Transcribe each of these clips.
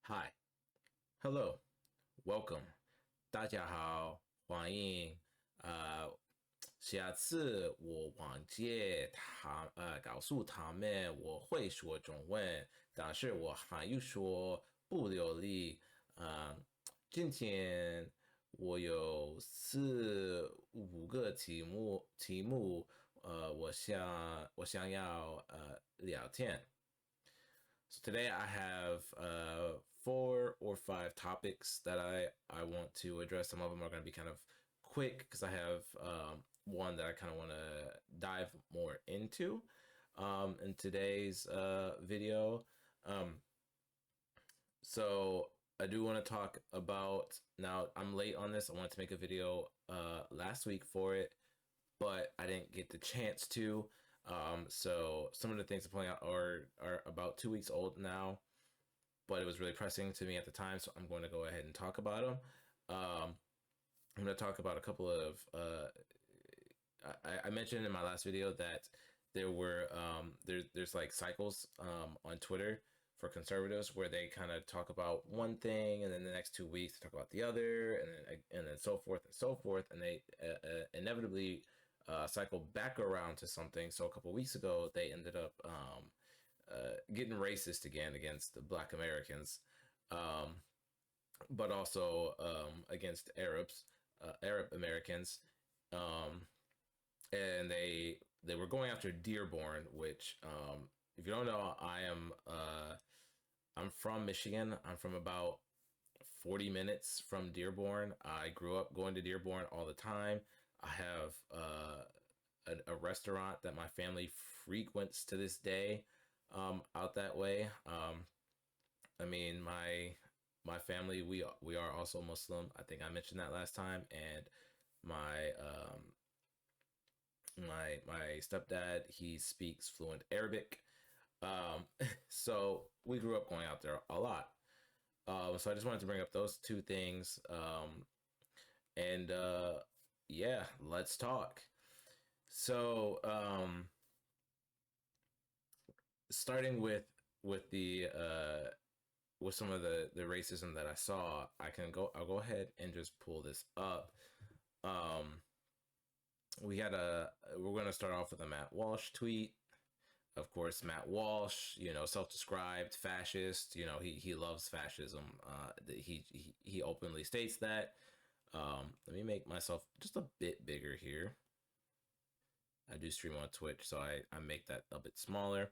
Hi, hello, welcome，大家好，欢迎。下次我忘记告诉他们我会说中文，但是我韩语说不流利。呃，今天我有4、5个题目，我想要聊天。So today I have 4 or 5 topics that I want to address. Some of them are going to be kind of quick because I have one that I kind of want to dive more into in today's video. So I do want to talk about now. I'm late on this. I wanted to make a video last week for it, but I didn't get the chance to. So some of the things I'm pulling out are about 2 weeks old now, but it was really pressing to me at the time, so I'm going to go ahead and talk about them. I'm going to talk about a couple of. I mentioned in my last video that there's like cycles on Twitter for conservatives where they kind of talk about one thing and then the next 2 weeks they talk about the other and then so forth and so forth, and they inevitably cycle back around to something. So a couple of weeks ago they ended up getting racist again against the Black Americans, but also against Arab Americans, and they were going after Dearborn, which if you don't know, I'm from Michigan. I'm from about 40 minutes from Dearborn. I grew up going to Dearborn all the time. I have a restaurant that my family frequents to this day out that way. I mean, my family, we are also Muslim. I think I mentioned that last time, and my my stepdad, he speaks fluent Arabic. So we grew up going out there a lot. So I just wanted to bring up those two things. And yeah, let's talk. So starting with the with some of the racism that I saw, I'll go ahead and just pull this up. We're gonna start off with a Matt Walsh tweet. Of course, Matt Walsh, self-described fascist. He loves fascism. He openly states that. Let me make myself just a bit bigger here. I do stream on Twitch, so I make that a bit smaller.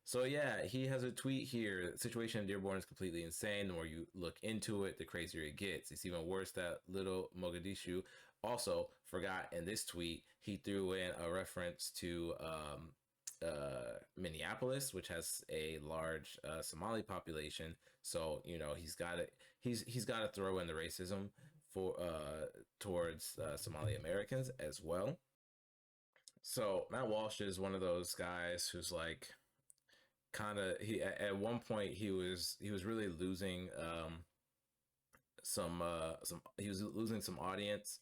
So yeah, he has a tweet here. The situation in Dearborn is completely insane. The more you look into it, the crazier it gets. It's even worse that little Mogadishu also forgot in this tweet, he threw in a reference to Minneapolis, which has a large Somali population. So he's got to throw in the racism for towards Somali Americans as well. So Matt Walsh is one of those guys who's like kind of he at one point he was really losing some he was losing some audience.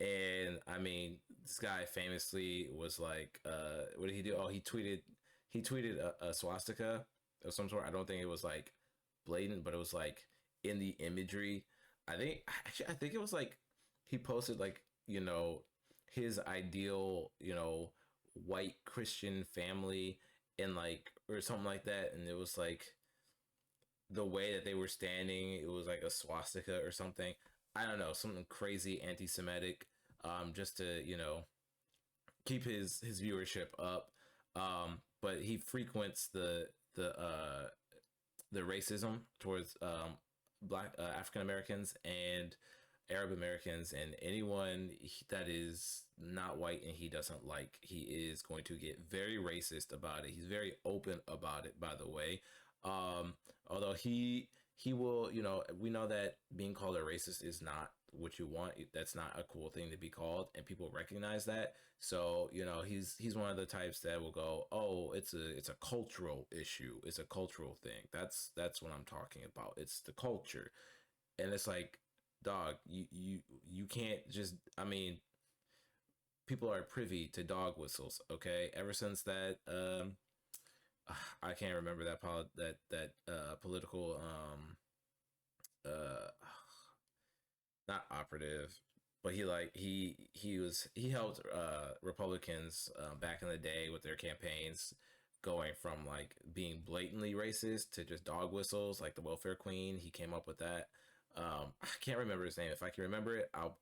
And I mean, this guy famously was like, what did he do? Oh, he tweeted a swastika of some sort. I don't think it was like blatant, but it was like in the imagery. I think it was like he posted like his ideal white Christian family and like or something like that, and it was like the way that they were standing, it was like a swastika or something. I don't know, something crazy anti-Semitic, just to keep his viewership up. But he frequents the racism towards Black African Americans and Arab Americans and anyone that is not white and he doesn't like. He is going to get very racist about it. He's very open about it, by the way. Although he will, we know that being called a racist is not what you want. That's not a cool thing to be called, and people recognize that. So he's one of the types that will go, oh, it's a cultural issue. It's a cultural thing. That's what I'm talking about. It's the culture, and it's like, dog, you can't just. I mean, people are privy to dog whistles. Okay, ever since that I can't remember that political uh not operative, but he helped Republicans back in the day with their campaigns, going from like being blatantly racist to just dog whistles, like the welfare queen. He came up with that. I can't remember his name. If I can remember it, I'll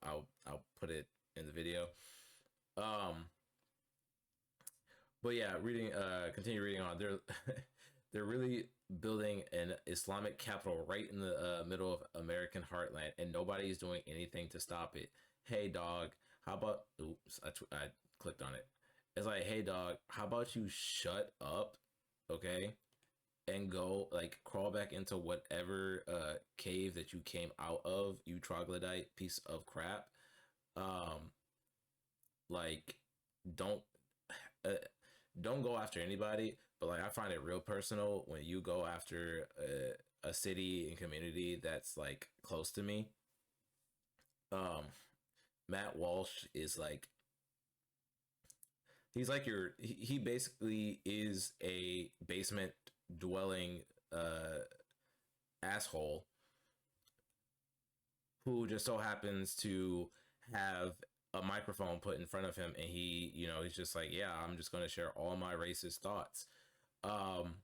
put it in the video. Um, but yeah, continue reading on. They're really building an Islamic capital right in the middle of American heartland, and nobody is doing anything to stop it. Hey, dog, how about? Oops, I clicked on it. It's like, hey, dog, how about you shut up, okay, and go like crawl back into whatever cave that you came out of, you troglodyte piece of crap. Um, like, don't uh, don't go after anybody, but like I find it real personal when you go after a city and community that's like close to me. Um, Matt Walsh is like he's like he basically is a basement dwelling asshole who just so happens to have a microphone put in front of him, and he's just like, yeah, I'm just going to share all my racist thoughts. um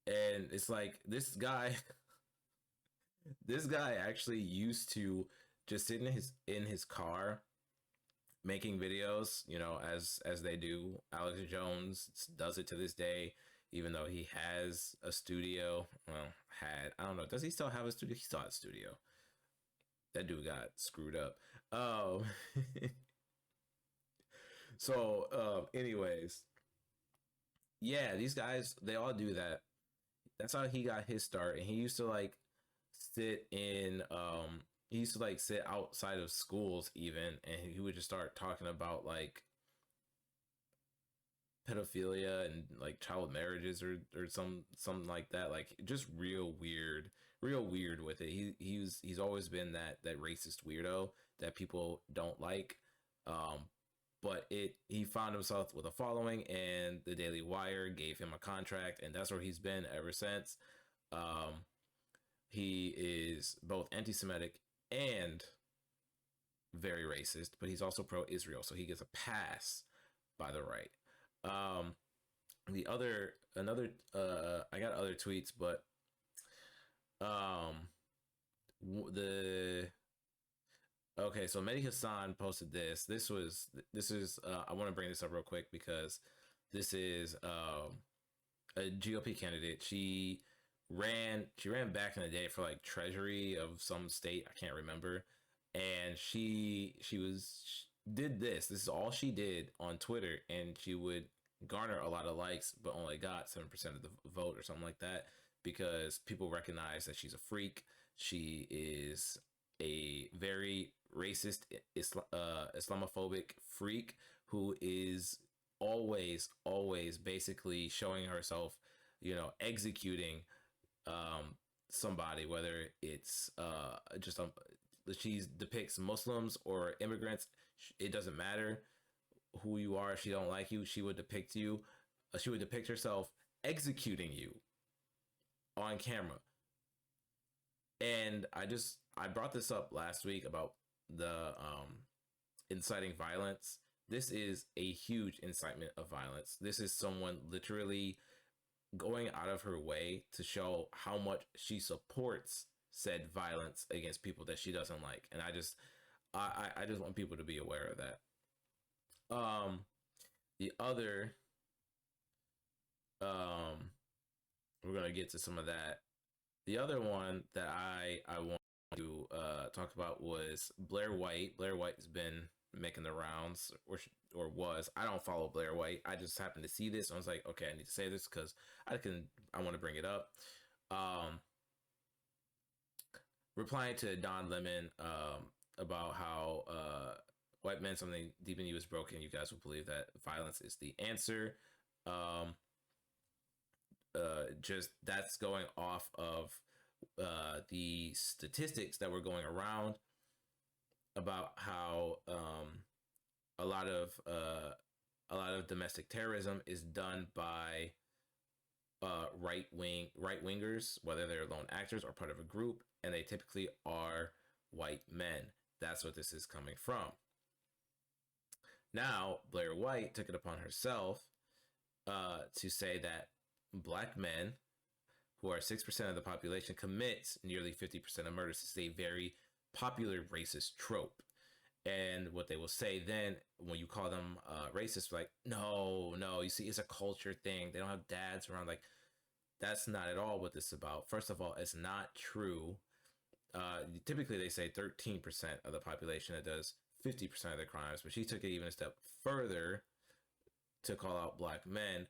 and it's like this guy actually used to just sit in his car making videos, as they do. Alex Jones does it to this day, even though he has a studio. Well, I don't know, does he still have a studio? He still has a studio. That dude got screwed up. um anyways, yeah, these guys, they all do that. That's how he got his start. And he used to like sit in he used to like sit outside of schools even, and he would just start talking about like pedophilia and like child marriages or something like that, like just real weird with it. He's always been that racist weirdo that people don't like. um but he found himself with a following, and the Daily Wire gave him a contract, and that's where he's been ever since. um he is both anti-Semitic and very racist, but he's also pro-Israel, so he gets a pass by the right. Um, the other another I got other tweets, but um, the okay, so Mehdi Hassan posted this. This is I want to bring this up real quick because this is a GOP candidate. She ran back in the day for like treasury of some state, I can't remember, and did this. This is all she did on Twitter, and she would garner a lot of likes, but only got 7% of the vote or something like that, because people recognize that she's a freak. She is a very racist Islamophobic freak who is always basically showing herself, executing somebody, whether it's just she depicts Muslims or immigrants. It doesn't matter who you are. She don't like you, she would depict you. She would depict herself executing you on camera. And I brought this up last week about the inciting violence. This is a huge incitement of violence. This is someone literally going out of her way to show how much she supports said violence against people that she doesn't like. And I just want people to be aware of that. The other we're gonna get to some of that. The other one that I want to talk about was Blair White. Blair White has been making the rounds, or was. I don't follow Blair White. I just happened to see this. And I was like, okay, I need to say this because I want to bring it up. Replying to Don Lemon about how white men, something deep in you is broken. You guys will believe that violence is the answer. Just that's going off of the statistics that were going around about how a lot of domestic terrorism is done by right wingers, whether they're lone actors or part of a group, and they typically are white men. That's what this is coming from. Now, Blair White took it upon herself to say that black men, who are 6% of the population, commits nearly 50% of murders. This is a very popular racist trope. And what they will say then, when you call them racist, like, no, you see, it's a culture thing. They don't have dads around. Like, that's not at all what this is about. First of all, it's not true. Typically, they say 13% of the population that does 50% of the crimes, but she took it even a step further to call out black men.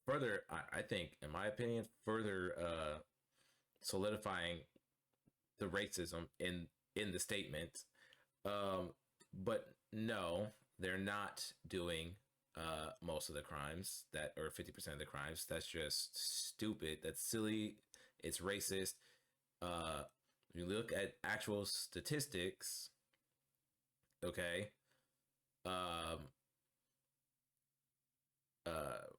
Further, I think, in my opinion, further solidifying the racism in the statement. But no, they're not doing most of the crimes, that or 50% of the crimes. That's just stupid. That's silly. It's racist. You look at actual statistics, okay.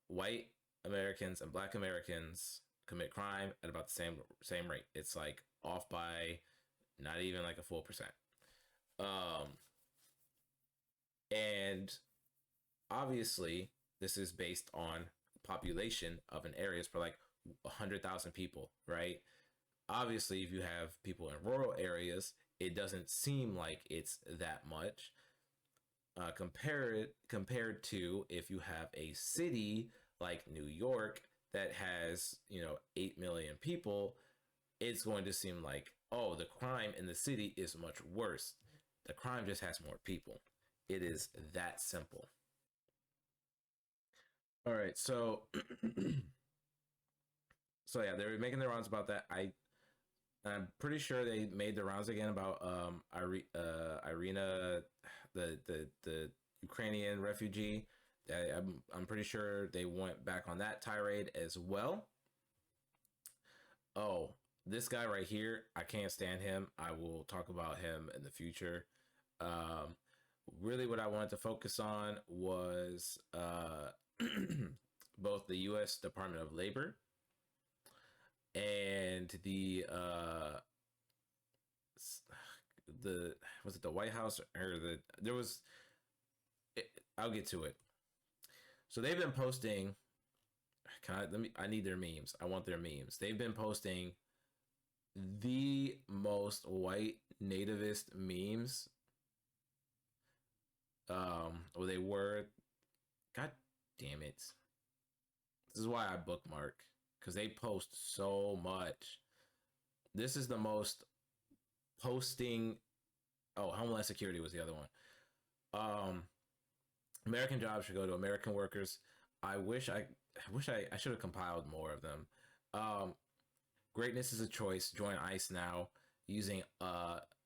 White Americans and black Americans commit crime at about the same rate. It's like off by not even like a full percent. And obviously this is based on population of an area for like 100,000 people, right? Obviously, if you have people in rural areas, it doesn't seem like it's that much. Compared to if you have a city like New York that has 8 million people, it's going to seem like, oh, the crime in the city is much worse. The crime just has more people. It is that simple. All right, so so yeah, they were making the rounds about that. I'm pretty sure they made the rounds again about Irina, the Ukrainian refugee. I'm pretty sure they went back on that tirade as well. Oh, this guy right here, I can't stand him. I will talk about him in the future. Really, what I wanted to focus on was both the U.S. Department of Labor and the was it the White House or there was. I'll get to it. So they've been posting. I need their memes. I want their memes. They've been posting the most white nativist memes. Or they were. God damn it. This is why I bookmark, because they post so much. This is the most posting. Oh, Homeland Security was the other one. American jobs should go to American workers. I wish I should have compiled more of them. Greatness is a choice. Join ICE now. Using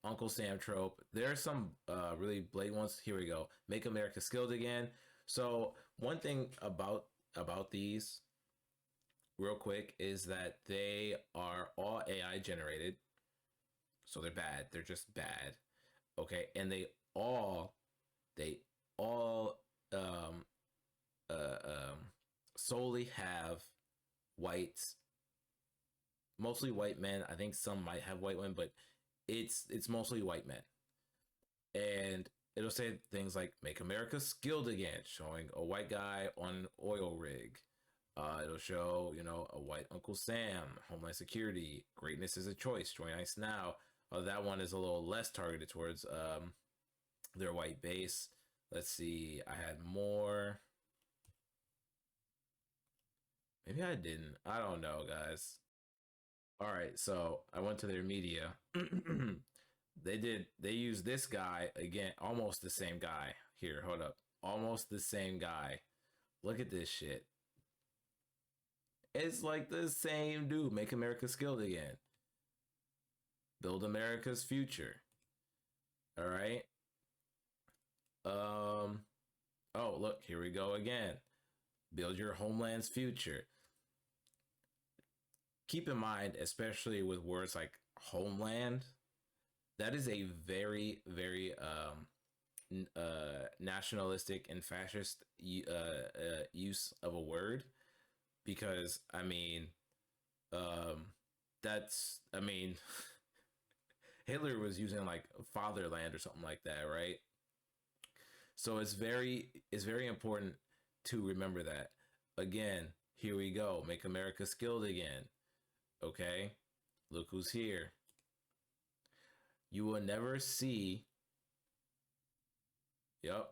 Uncle Sam trope. There are some really blatant ones. Here we go. Make America skilled again. So one thing about these, real quick, is that they are all AI generated. So they're bad. They're just bad. Okay, and they all solely have whites, mostly white men. I think some might have white women, but it's mostly white men. And it'll say things like "Make America Skilled Again," showing a white guy on an oil rig. It'll show a white Uncle Sam, Homeland Security, greatness is a choice, join ICE now. That one is a little less targeted towards their white base. Let's see, I had more. Maybe I didn't. I don't know, guys. All right, so I went to their media. They used this guy again, almost the same guy. Here, hold up. Almost the same guy. Look at this shit. It's like the same dude. Make America skilled again. Build America's future. All right. Oh, look, here we go again. Build your homeland's future. Keep in mind, especially with words like homeland, that is a very, very nationalistic and fascist use of a word. because um, I mean, Hitler was using like fatherland or something like that, right? So it's very important to remember that. Again, here we go. Make America skilled again. Okay? Look who's here. You will never see, yep,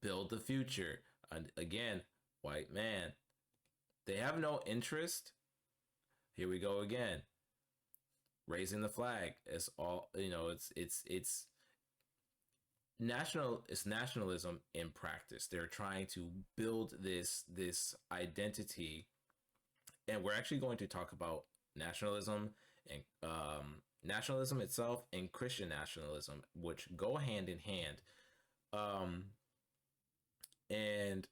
build the future. And again, white man. They have no interest. Here we go again. Raising the flag. It's all, it's nationalism in practice. They're trying to build this identity, and we're actually going to talk about nationalism and nationalism itself and Christian nationalism, which go hand in hand. Um, and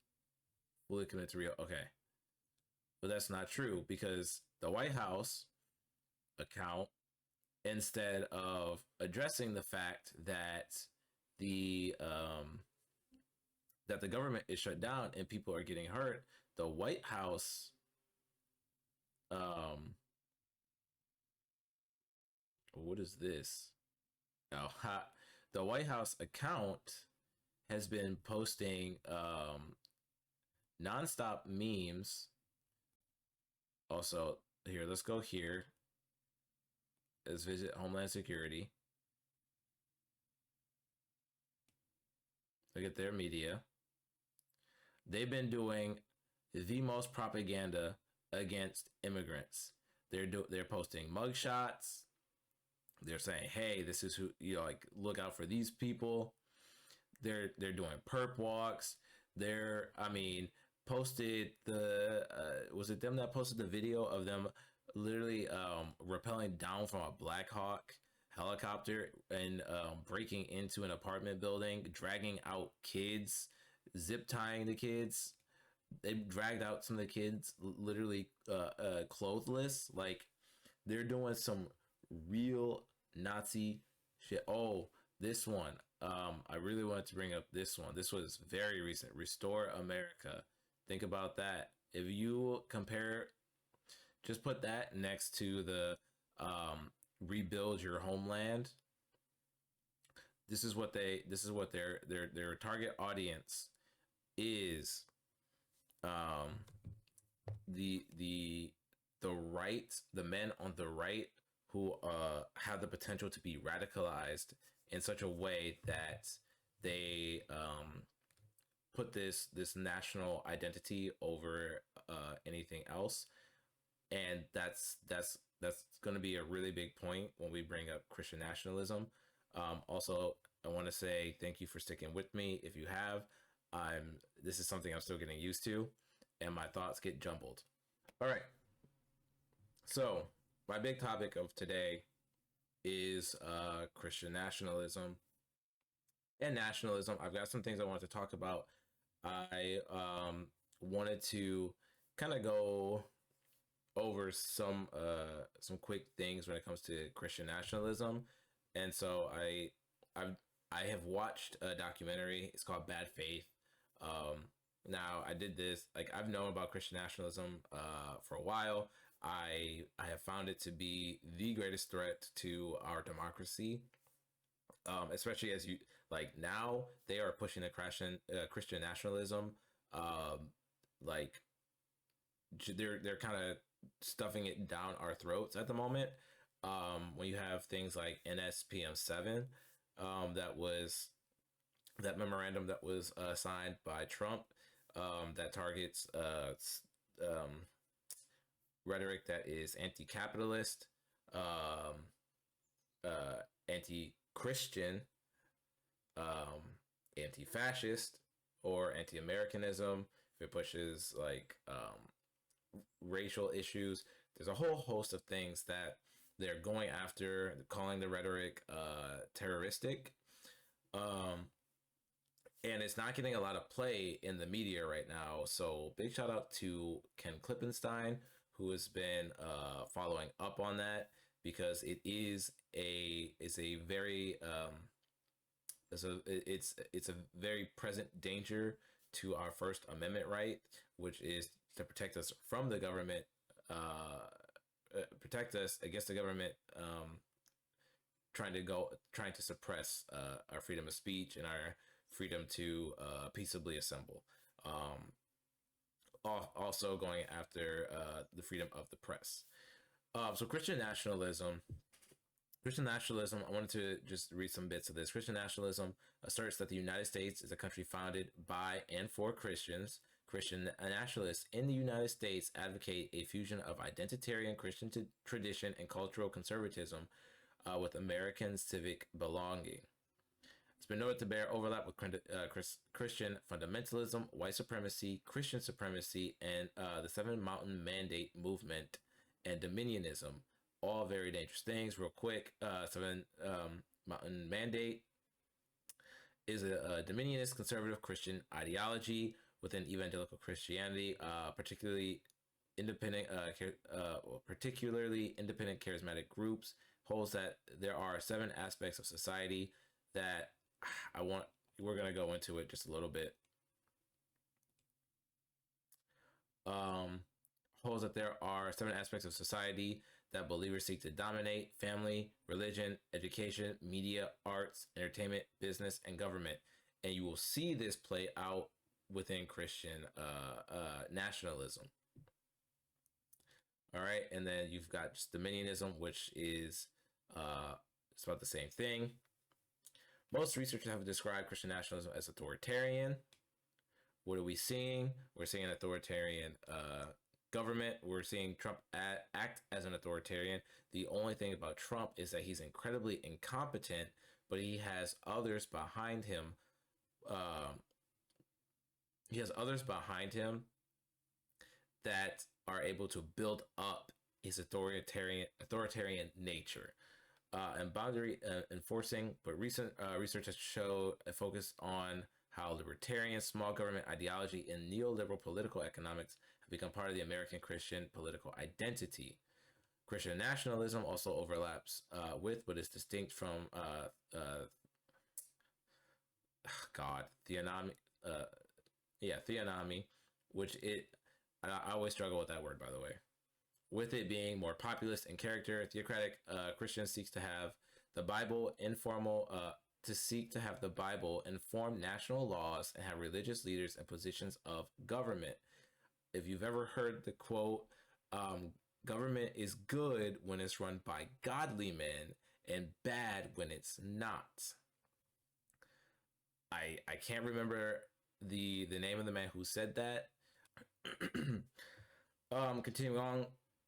will it commit to real? Okay, but that's not true because the White House account, instead of addressing the fact the um, that the government is shut down and people are getting hurt, the White House um, what is this? Oh, the White House account has been posting nonstop memes. Also, here, let's go here. Let's visit Homeland Security. Look at their media. They've been doing the most propaganda against immigrants. They're posting mugshots. They're saying, "Hey, this is who like. Look out for these people." They're doing perp walks. Posted the was it them that posted the video of them literally rappelling down from a Black Hawk helicopter and breaking into an apartment building, dragging out kids, zip tying the kids. They dragged out some of the kids literally clothless. Like they're doing some real Nazi shit. Oh, this one. I really wanted to bring up this one. This was very recent. Restore America. Think about that. If you compare, just put that next to the rebuild your homeland. This is what their target audience is. Um, the the right, the men on the right who have the potential to be radicalized in such a way that they put this national identity over anything else, and that's going to be a really big point when we bring up Christian nationalism. Also, I want to say thank you for sticking with me. If you have, this is something I'm still getting used to, and my thoughts get jumbled. All right, so my big topic of today is Christian nationalism and nationalism. I've got some things I wanted to talk about. I wanted to kind of go over some quick things when it comes to Christian nationalism, and so I have watched a documentary. It's called Bad Faith. Now I did this, like, I've known about Christian nationalism for a while. I have found it to be the greatest threat to our democracy, especially as you like now they are pushing the Christian nationalism. Like they're kind of stuffing it down our throats at the moment. When you have things like NSPM 7, that memorandum that was signed by Trump, that targets rhetoric that is anti-capitalist, anti-Christian, anti-fascist, or anti-Americanism. If it pushes like racial issues, there's a whole host of things that they're going after, calling the rhetoric terroristic. And it's not getting a lot of play in the media right now. So big shout out to Ken Klippenstein, who has been following up on that, because it's a very it's a very present danger to our First Amendment right, which is to protect us from the government, protect us against the government trying to suppress our freedom of speech and our freedom to peaceably assemble. Also going after the freedom of the press. So Christian nationalism, I wanted to just read some bits of this. Christian nationalism asserts that the United States is a country founded by and for Christians. Christian nationalists in the United States advocate a fusion of identitarian Christian tradition and cultural conservatism with American civic belonging. It's been noted to bear overlap with Christian fundamentalism, white supremacy, Christian supremacy, and the Seven Mountain Mandate movement and dominionism. All very dangerous things. Real quick, Seven Mountain Mandate is a dominionist conservative Christian ideology within evangelical Christianity, particularly particularly independent charismatic groups, holds that there are 7 aspects of society that we're going to go into it just a little bit. Holds that there are 7 aspects of society that believers seek to dominate: family, religion, education, media, arts, entertainment, business, and government. And you will see this play out within Christian nationalism. All right, and then you've got just dominionism, which is it's about the same thing. Most researchers have described Christian nationalism as authoritarian. What are we seeing? We're seeing an authoritarian government. We're seeing Trump act as an authoritarian. The only thing about Trump is that he's incredibly incompetent, but he has others behind him. That are able to build up his authoritarian nature and boundary enforcing. But recent research has showed a focus on how libertarian small government ideology and neoliberal political economics have become part of the American Christian political identity. Christian nationalism also overlaps with, but is distinct from theonomy, which I always struggle with that word, by the way. With it being more populist in character, theocratic Christians seek to have the Bible inform national laws and have religious leaders in positions of government. If you've ever heard the quote, government is good when it's run by godly men and bad when it's not. I can't remember the name of the man who said that.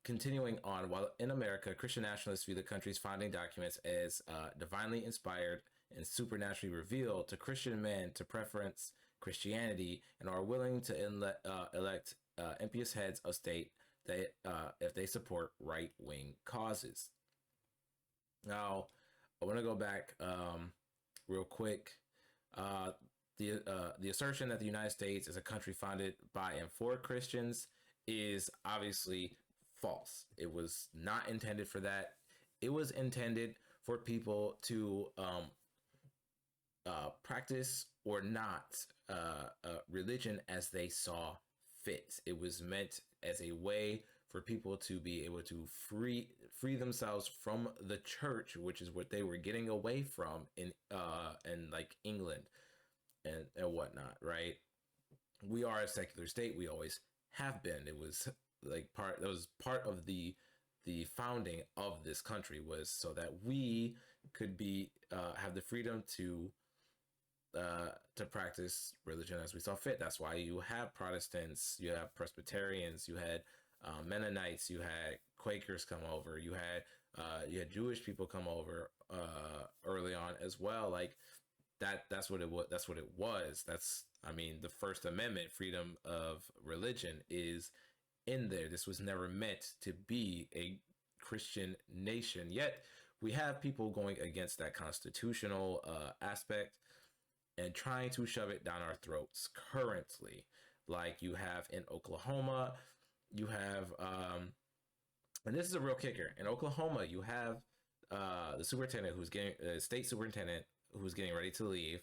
Continuing on, while in America, Christian nationalists view the country's founding documents as divinely inspired and supernaturally revealed to Christian men to preference Christianity, and are willing to elect impious heads of state that if they support right-wing causes. Now, I want to go back real quick. The assertion that the United States is a country founded by and for Christians is obviously false. It was not intended for that. It was intended for people to practice or not religion as they saw fit. It was meant as a way for people to be able to free themselves from the church, which is what they were getting away from in like England and whatnot, right? We are a secular state. We always have been. It was part of the founding of this country, was so that we could be have the freedom to practice religion as we saw fit. That's why you have Protestants, you have Presbyterians, you had Mennonites, you had Quakers come over, you had Jewish people come over early on as well. Like that's what it was. That's the First Amendment, freedom of religion, is in there. This was never meant to be a Christian nation. Yet we have people going against that constitutional aspect and trying to shove it down our throats currently. Like you have in Oklahoma, you have, and this is a real kicker. In Oklahoma, you have the superintendent state superintendent who's getting ready to leave.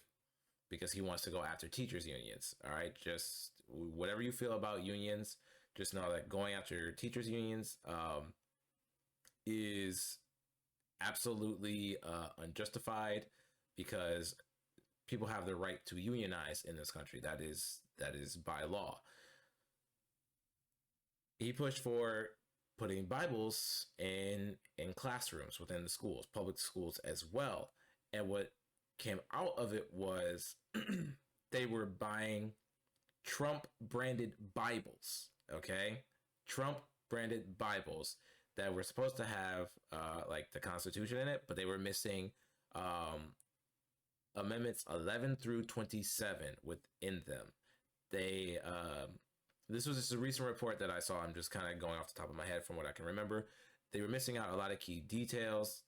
because he wants to go after teachers unions. All right, just whatever you feel about unions, just know that going after teachers unions is absolutely unjustified, because people have the right to unionize in this country. That is by law. He pushed for putting Bibles in classrooms within the schools, public schools as well. And what came out of it was they were buying Trump branded Bibles. Okay, Trump branded Bibles that were supposed to have like the Constitution in it, but they were missing amendments 11 through 27 within them. They this was just a recent report that I saw. I'm just kind of going off the top of my head from what I can remember. They were missing out a lot of key details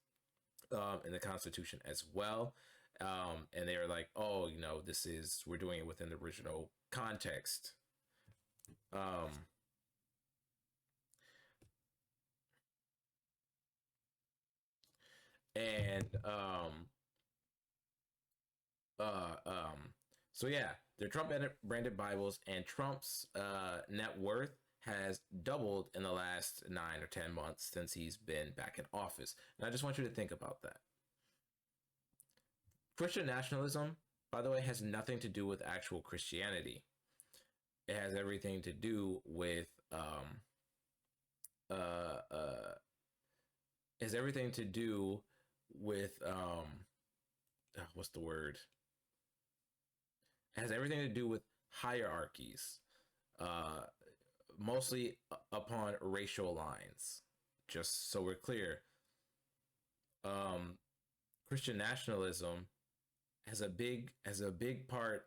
in the Constitution as well. And they were like, oh, we're doing it within the original context. Um, and uh, um, so yeah, they're Trump branded Bibles, and Trump's net worth has doubled in the last 9 or 10 months since he's been back in office. And I just want you to think about that. Christian nationalism, by the way, has nothing to do with actual Christianity. It has everything to do with has everything to do with what's the word? It has everything to do with hierarchies, uh, mostly upon racial lines. Just so we're clear, um, Christian nationalism has a big part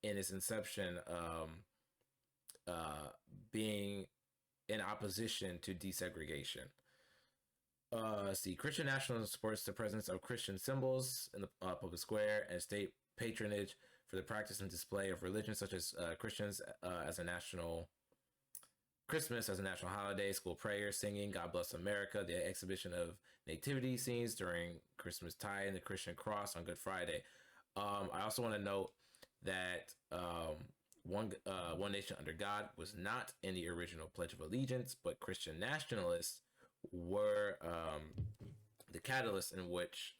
in its inception, being in opposition to desegregation. See, Christian nationalism supports the presence of Christian symbols in the public square and state patronage for the practice and display of religion, such as Christians as a national Christmas as a national holiday, school prayers, singing, God Bless America, the exhibition of nativity scenes during Christmas tide, and the Christian cross on Good Friday. I also want to note that One Nation Under God was not in the original Pledge of Allegiance, but Christian nationalists were the catalyst in which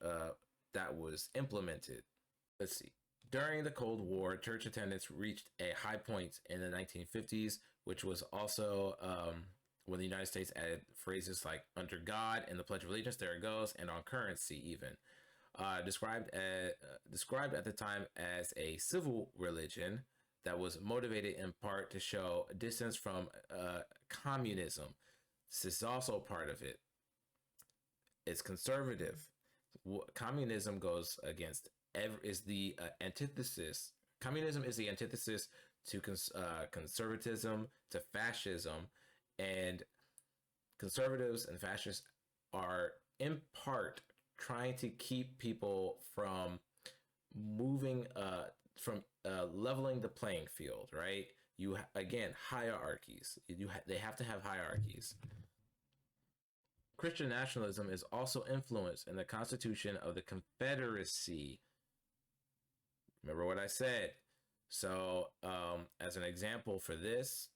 that was implemented. Let's see. During the Cold War, church attendance reached a high point in the 1950s, which was also when the United States added phrases like under God in the Pledge of Allegiance, there it goes, and on currency even. Described at the time as a civil religion that was motivated in part to show distance from communism. This is also part of it. It's conservative. Communism goes against is the antithesis. Communism is the antithesis to conservatism, to fascism, and conservatives and fascists are in part trying to keep people from moving, from leveling the playing field. Right? Again, hierarchies. They have to have hierarchies. Christian nationalism is also influenced in the Constitution of the Confederacy. Remember what I said. So, as an example for this,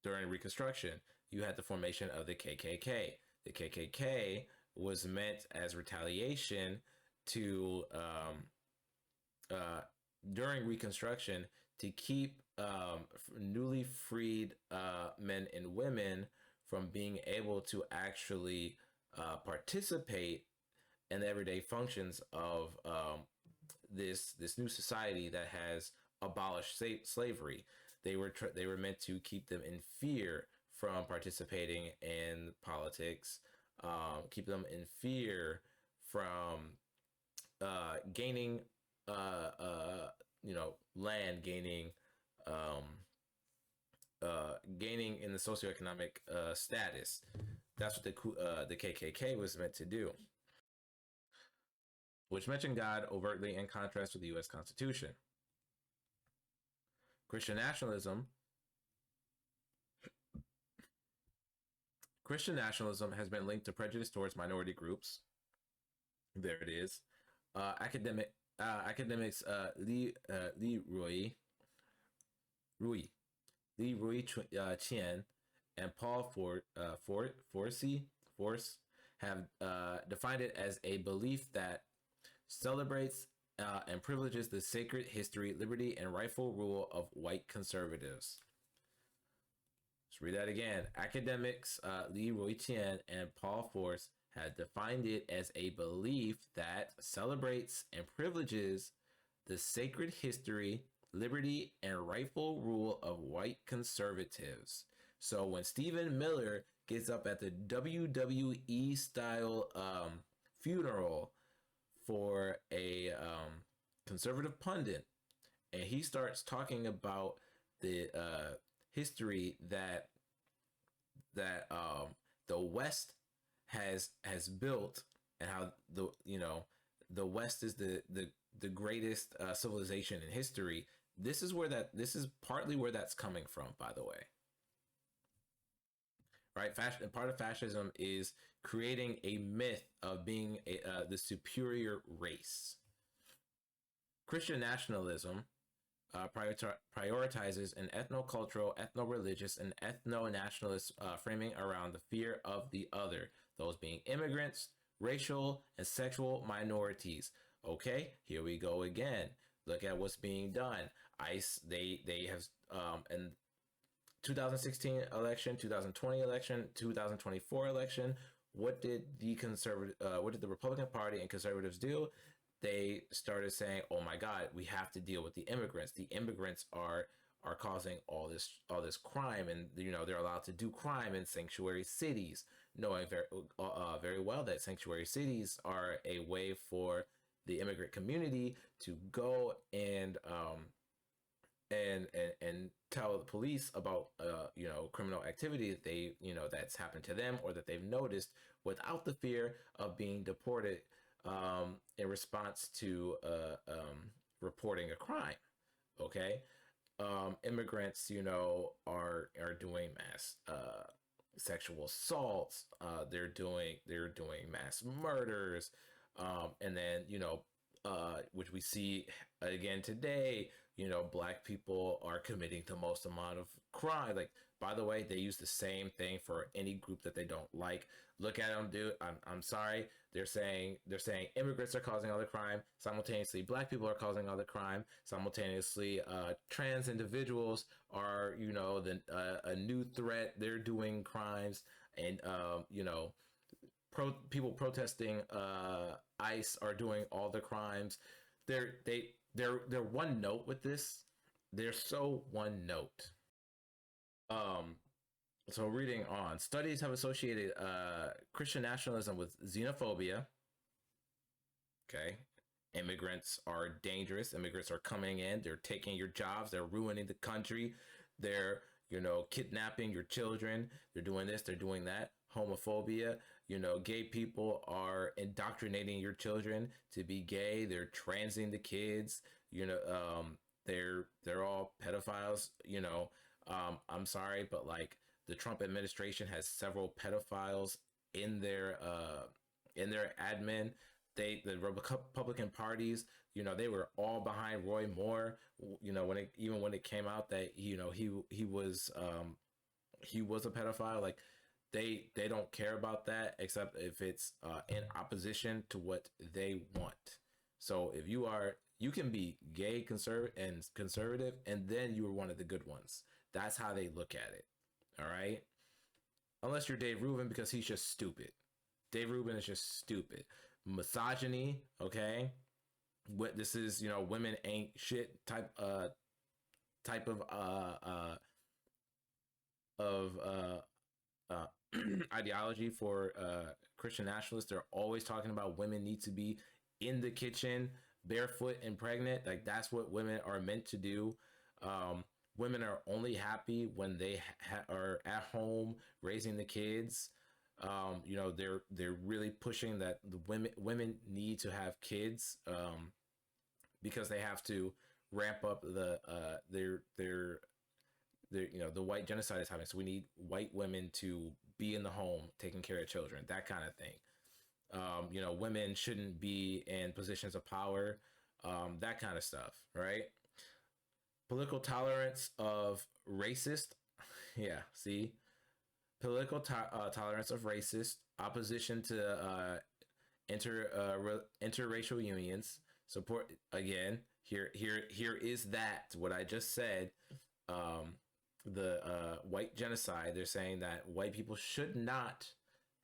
during Reconstruction, you had the formation of the KKK. The KKK was meant as retaliation to, during Reconstruction, to keep newly freed men and women from being able to actually participate in the everyday functions of this new society that has abolished slavery. They were meant to keep them in fear from participating in politics, keep them in fear from gaining land, gaining in the socioeconomic status. That's what the KKK was meant to do, which mentioned God overtly in contrast with the U.S. Constitution. Christian nationalism has been linked to prejudice towards minority groups. There it is. academics Rui Qian and Paul Force have defined it as a belief that celebrates and privileges the sacred history, liberty, and rightful rule of white conservatives. Let's read that again. Academics Li Ruiqian and Paul Force have defined it as a belief that celebrates and privileges the sacred history, liberty, and rightful rule of white conservatives. So when Stephen Miller gets up at the WWE style funeral for a conservative pundit, and he starts talking about the history that the West has built, and how the West is the greatest civilization in history. This is partly where that's coming from, by the way. Right, part of fascism is creating a myth of being the superior race. Christian nationalism prioritizes an ethno-cultural, ethno-religious, and ethno-nationalist framing around the fear of the other, those being immigrants, racial, and sexual minorities. Okay, here we go again. Look at what's being done. ICE, they have in 2016 election, 2020 election, 2024 election. What did the Republican Party and conservatives do? They started saying, "Oh my God, we have to deal with the immigrants. The immigrants are causing all this crime, and they're allowed to do crime in sanctuary cities, knowing very well that sanctuary cities are a way for the immigrant community to go and tell the police about criminal activity that that's happened to them or that they've noticed, without the fear of being deported in response to reporting a crime." Okay, immigrants, are doing mass sexual assaults. They're doing mass murders, and then which we see again today. Black people are committing the most amount of crime. Like, by the way, they use the same thing for any group that they don't like. Look at them, dude. I'm sorry. They're saying immigrants are causing all the crime. Simultaneously, black people are causing all the crime. Simultaneously, trans individuals are, a new threat. They're doing crimes, and people protesting ICE are doing all the crimes. They're one note with this. They're so one note. Um, so reading on, studies have associated Christian nationalism with xenophobia. Okay, immigrants are dangerous. Immigrants are coming in. They're taking your jobs. They're ruining the country. They're kidnapping your children. They're doing this. They're doing that. Homophobia. Gay people are indoctrinating your children to be gay. They're transing the kids. They're all pedophiles. I'm sorry, but like, the Trump administration has several pedophiles in their admin. The Republican parties, they were all behind Roy Moore. When it came out that he was a pedophile, like, they don't care about that, except if it's in opposition to what they want. So if you can be gay, conservative, and then you were one of the good ones. That's how they look at it. All right. Unless you're Dave Rubin, because he's just stupid. Dave Rubin is just stupid. Misogyny. Okay. What this is, women ain't shit type of ideology for Christian nationalists. They're always talking about women need to be in the kitchen, barefoot and pregnant. Like, that's what women are meant to do. Women are only happy when they are at home raising the kids. They're really pushing that the women need to have kids because they have to ramp up the white genocide is happening. So we need white women to be in the home taking care of children, that kind of thing. Women shouldn't be in positions of power. that kind of stuff, right? Political tolerance of racist, yeah, see, tolerance of racist, opposition to interracial unions, support again. Here is that what I just said. Um, the white genocide. They're saying that white people should not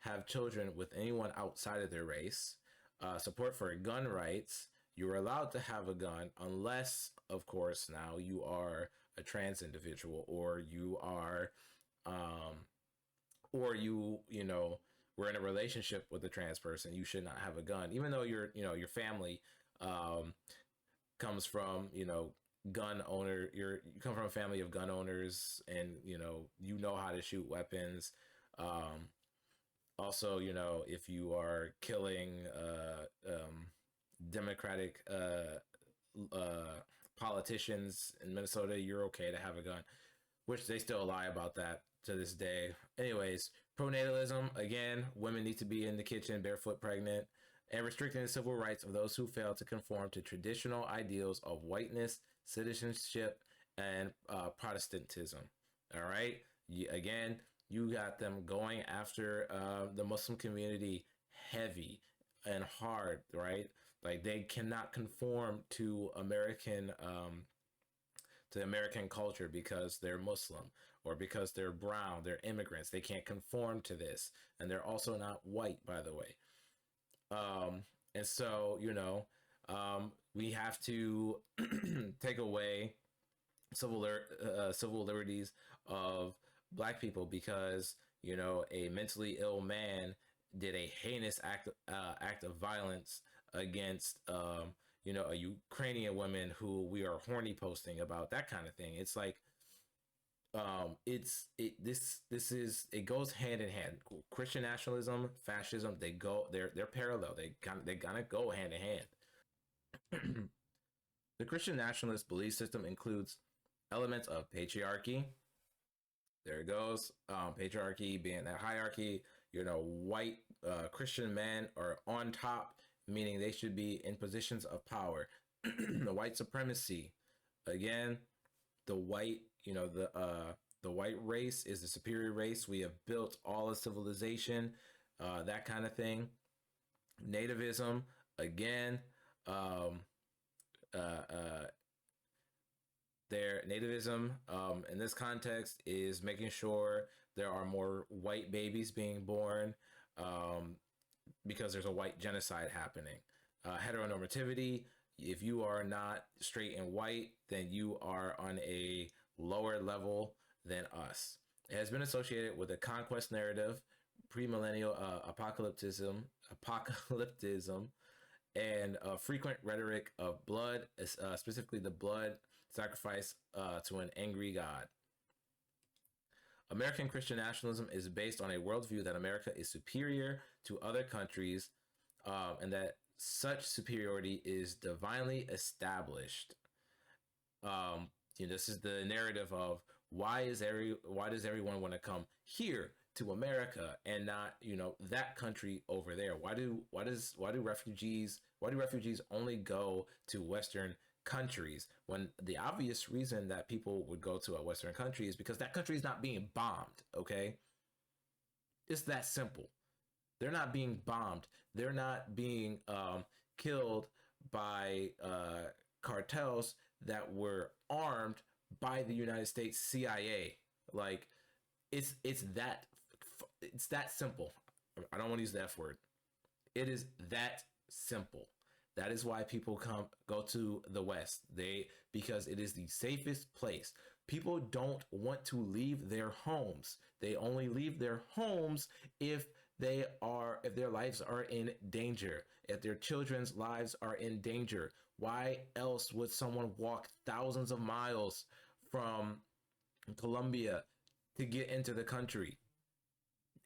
have children with anyone outside of their race. Support for gun rights. You are allowed to have a gun unless, of course, now you are a trans individual or you are, um, or you know, were in a relationship with a trans person. You should not have a gun, even though your family um, comes from gun owner. You come from a family of gun owners, and you know how to shoot weapons. Um, Also, if you are killing Democratic politicians in Minnesota, you're okay to have a gun, which they still lie about that to this day. Anyways, pronatalism, again, women need to be in the kitchen barefoot pregnant, and restricting the civil rights of those who fail to conform to traditional ideals of whiteness, citizenship, and Protestantism. All right. Again, you got them going after the Muslim community heavy and hard, right? Like they cannot conform to American culture because they're Muslim or because they're brown, they're immigrants. They can't conform to this, and they're also not white, by the way. And so we have to take away civil liberties of black people because a mentally ill man did a heinous act of violence against a Ukrainian woman who we are horny posting about, that kind of thing. It's like it goes hand in hand. Christian nationalism, fascism, they're parallel. They gonna go hand in hand. The Christian nationalist belief system includes elements of patriarchy. There it goes. Patriarchy being that hierarchy, white Christian men are on top, meaning they should be in positions of power. The white supremacy, again, the white, the white race is the superior race. We have built all of civilization, that kind of thing. Nativism, again, uh, uh, their nativism in this context is making sure there are more white babies being born because there's a white genocide happening. Heteronormativity, if you are not straight and white, then you are on a lower level than us. It has been associated with a conquest narrative, premillennial apocalypticism, and frequent rhetoric of blood, specifically the blood sacrifice to an angry God. American Christian nationalism is based on a worldview that America is superior to other countries, and that such superiority is divinely established. This is the narrative of why does everyone want to come here to America and not that country over there? Why do refugees only go to Western countries when the obvious reason that people would go to a Western country is because that country is not being bombed? Okay, it's that simple. They're not being bombed. They're not being killed by cartels that were armed by the United States CIA. Like it's that simple. I don't want to use the F word. It is that simple. That is why people go to the West. Because it is the safest place. People don't want to leave their homes. They only leave their homes if their lives are in danger, if their children's lives are in danger. Why else would someone walk thousands of miles from Colombia to get into the country?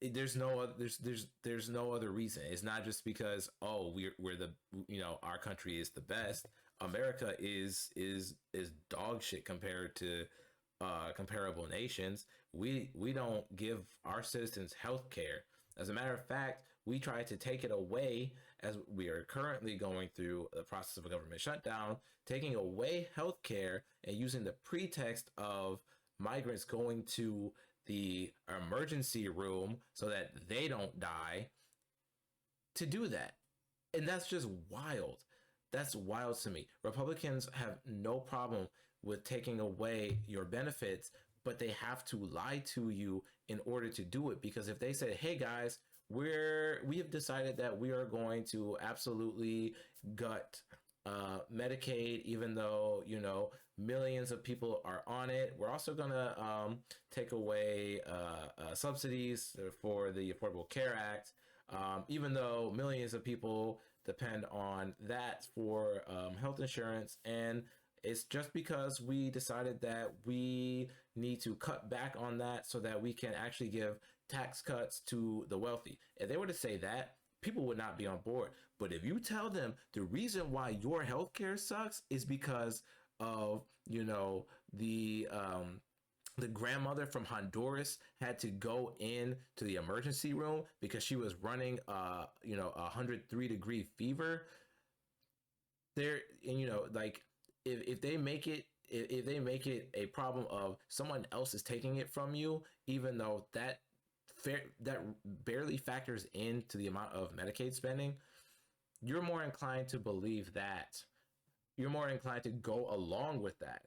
There's no other reason. It's not just because we're the our country is the best. America is dog shit compared to comparable nations. We don't give our citizens health care. As a matter of fact, we tried to take it away as we are currently going through the process of a government shutdown, taking away healthcare and using the pretext of migrants going to the emergency room so that they don't die to do that. And that's just wild. That's wild to me. Republicans have no problem with taking away your benefits, but they have to lie to you in order to do it. Because if they say, "Hey guys, we have decided that we are going to absolutely gut Medicaid, even though millions of people are on it. We're also gonna take away subsidies for the Affordable Care Act, even though millions of people depend on that for health insurance, and it's just because we decided that we need to cut back on that so that we can actually give tax cuts to the wealthy." If they were to say that, people would not be on board. But if you tell them the reason why your healthcare sucks is because of the grandmother from Honduras had to go in to the emergency room because she was running 103-degree fever, there, and like, if they make it, if they make it a problem of someone else is taking it from you, even though that barely factors into the amount of Medicaid spending, you're more inclined to believe that. You're more inclined to go along with that.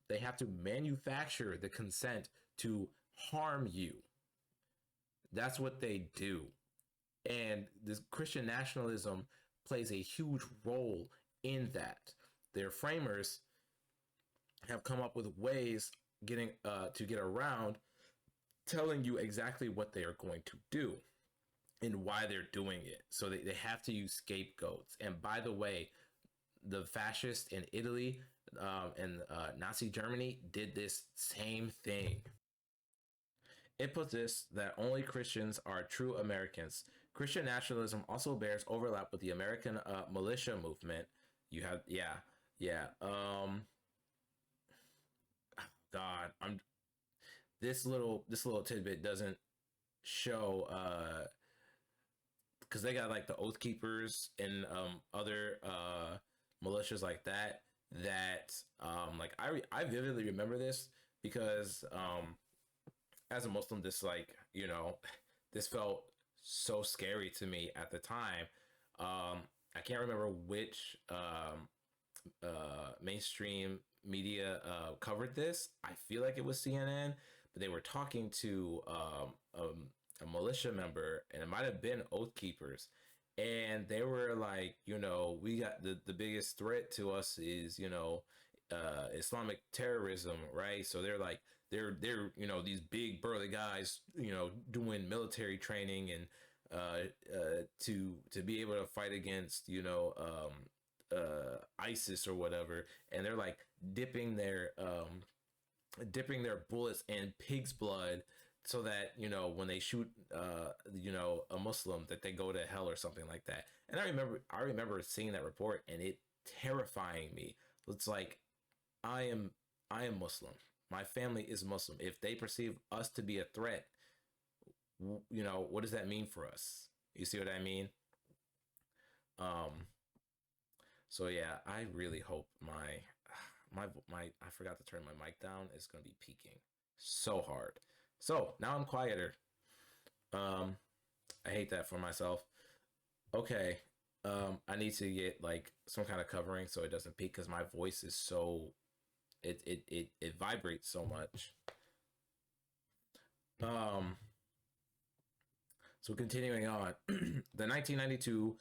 They have to manufacture the consent to harm you. That's what they do. And this Christian nationalism plays a huge role in that. Their framers have come up with ways to get around telling you exactly what they are going to do and why they're doing it. So they have to use scapegoats. And by the way, the fascists in Italy and Nazi Germany did this same thing. It posits that only Christians are true Americans. Christian nationalism also bears overlap with the American militia movement. You have, yeah. God, this little tidbit doesn't show because they got like the Oath Keepers and other militias like that like I vividly remember this because as a Muslim, this this felt so scary to me at the time. I can't remember which mainstream media covered this. I feel like it was CNN, but they were talking to a militia member, and it might have been Oath Keepers, and they were like, we got the biggest threat to us is Islamic terrorism, right? So they're like they're these big burly guys doing military training and to be able to fight against ISIS or whatever, and they're like dipping their bullets in pig's blood so that when they shoot a Muslim that they go to hell or something like that. And I remember seeing that report and it terrifying me. It's like I am Muslim. My family is Muslim. If they perceive us to be a threat, what does that mean for us? You see what I mean? So yeah, I really hope my I forgot to turn my mic down. It's gonna be peaking so hard. So now I'm quieter. I hate that for myself. Okay. I need to get like some kind of covering so it doesn't peak because my voice is so it vibrates so much. So continuing on, the 1992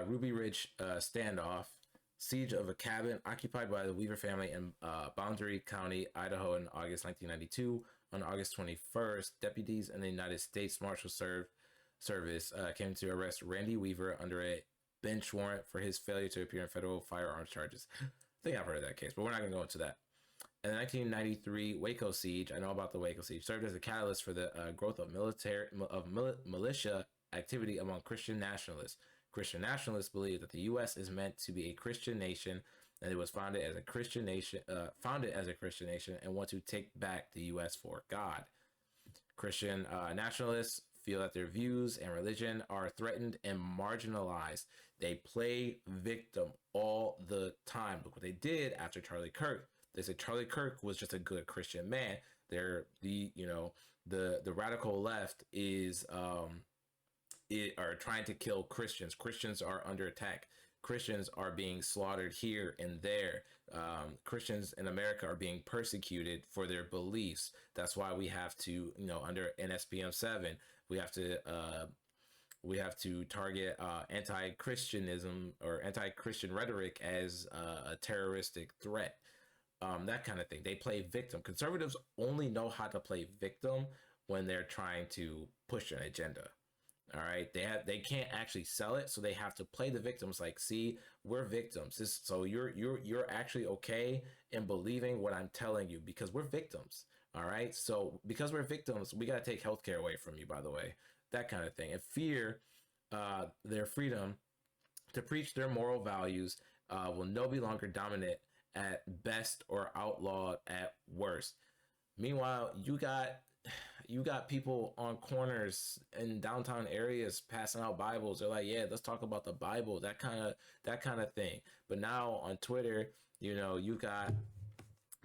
Ruby Ridge standoff, siege of a cabin occupied by the Weaver family in Boundary County, Idaho in August 1992. On August 21st, deputies in the United States Marshal Service came to arrest Randy Weaver under a bench warrant for his failure to appear in federal firearms charges. I think I've heard of that case, but we're not going to go into that. And the 1993 Waco siege, I know about the Waco siege, served as a catalyst for the growth of militia activity among Christian nationalists. Christian nationalists believe that the U.S. is meant to be a Christian nation, and it was founded as a Christian nation, and want to take back the U.S. for God. Christian nationalists feel that their views and religion are threatened and marginalized. They play victim all the time. Look what they did after Charlie Kirk. They said Charlie Kirk was just a good Christian man. The radical left are trying to kill Christians. Christians are under attack. Christians are being slaughtered here and there. Christians in America are being persecuted for their beliefs. That's why we have to, under NSPM 7, we have to target anti-Christianism or anti-Christian rhetoric as a terroristic threat. That kind of thing. They play victim. Conservatives only know how to play victim when they're trying to push an agenda. All right, they can't actually sell it, so they have to play the victims. Like, see, we're victims. So you're actually okay in believing what I'm telling you because we're victims. All right, so because we're victims, we gotta take healthcare away from you. By the way, that kind of thing, and fear their freedom to preach their moral values will no be longer dominant at best or outlawed at worst. Meanwhile, you got people on corners in downtown areas passing out Bibles. They're like, yeah, let's talk about the Bible, that kind of thing. But now on Twitter, you got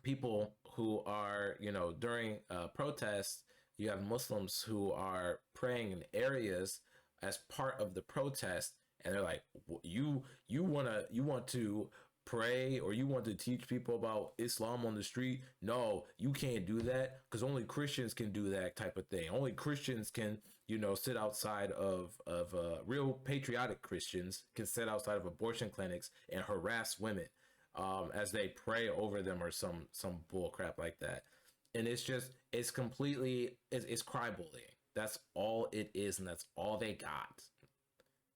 people who are, during protests, you have Muslims who are praying in areas as part of the protest, and they're like, you want to pray or you want to teach people about Islam on the street? No, you can't do that because only Christians can do that type of thing. Only Christians can, sit outside of real patriotic Christians can sit outside of abortion clinics and harass women as they pray over them or some bull crap like that. And it's cry bullying. That's all it is, and that's all they got.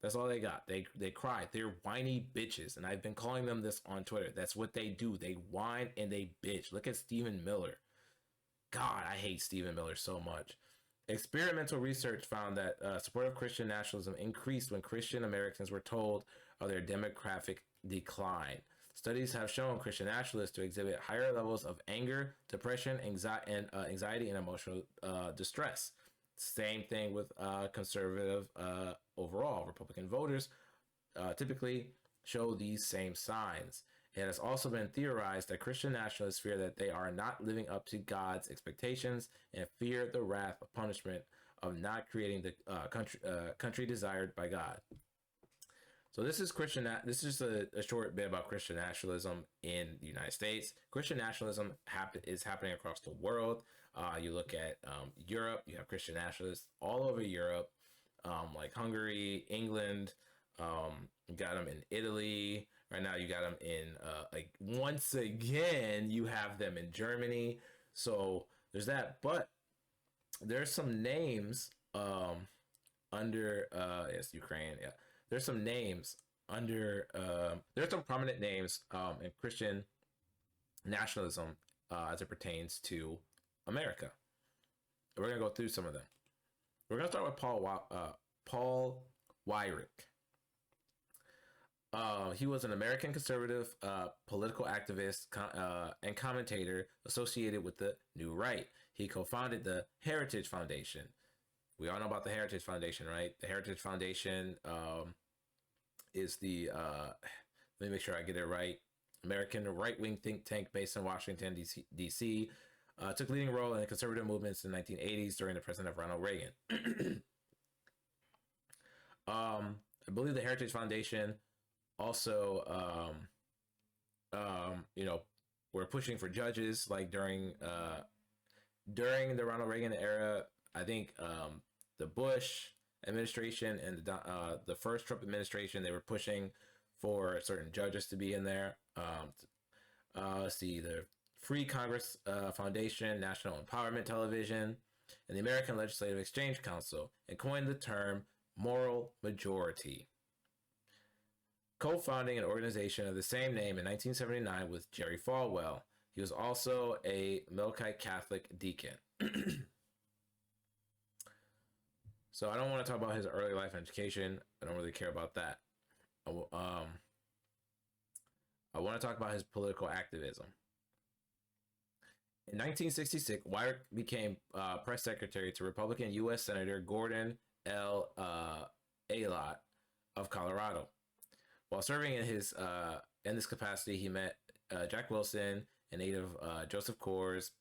That's all they got. They cry. They're whiny bitches, and I've been calling them this on Twitter. That's what they do. They whine and they bitch. Look at Stephen Miller. God, I hate Stephen Miller so much. Experimental research found that support of Christian nationalism increased when Christian Americans were told of their demographic decline. Studies have shown Christian nationalists to exhibit higher levels of anger, depression, anxiety, and emotional distress. Same thing with conservative overall. Republican voters typically show these same signs. It has also been theorized that Christian nationalists fear that they are not living up to God's expectations and fear the wrath of punishment of not creating the country desired by God. So this is This is a short bit about Christian nationalism in the United States. Christian nationalism is happening across the world. You look at Europe, you have Christian nationalists all over Europe, like Hungary, England. You got them in Italy. Right now, you got them in, once again, you have them in Germany. So there's that. But there's some names under, yes, Ukraine, yeah. There's some names under, there's some prominent names in Christian nationalism as it pertains to America. We're going to go through some of them. We're going to start with Paul Weyrich. He was an American conservative political activist and commentator associated with the New Right. He co-founded the Heritage Foundation. We all know about the Heritage Foundation, right? The Heritage Foundation is the, let me make sure I get it right, American right-wing think tank based in Washington, D.C. Took a leading role in the conservative movements in the 1980s during the president of Ronald Reagan. I believe the Heritage Foundation also, were pushing for judges like during the Ronald Reagan era. I think the Bush administration and the first Trump administration, they were pushing for certain judges to be in there. Let's see, the Free Congress Foundation, National Empowerment Television, and the American Legislative Exchange Council, and coined the term moral majority, co-founding an organization of the same name in 1979 with Jerry Falwell. He was also a Melkite Catholic deacon. So I don't want to talk about his early life and education. I don't really care about that. I want to talk about his political activism. In 1966, Weyrich became press secretary to Republican U.S. Senator Gordon L. Aylott of Colorado. While serving in this capacity, he met Jack Wilson, a native Joseph Coors,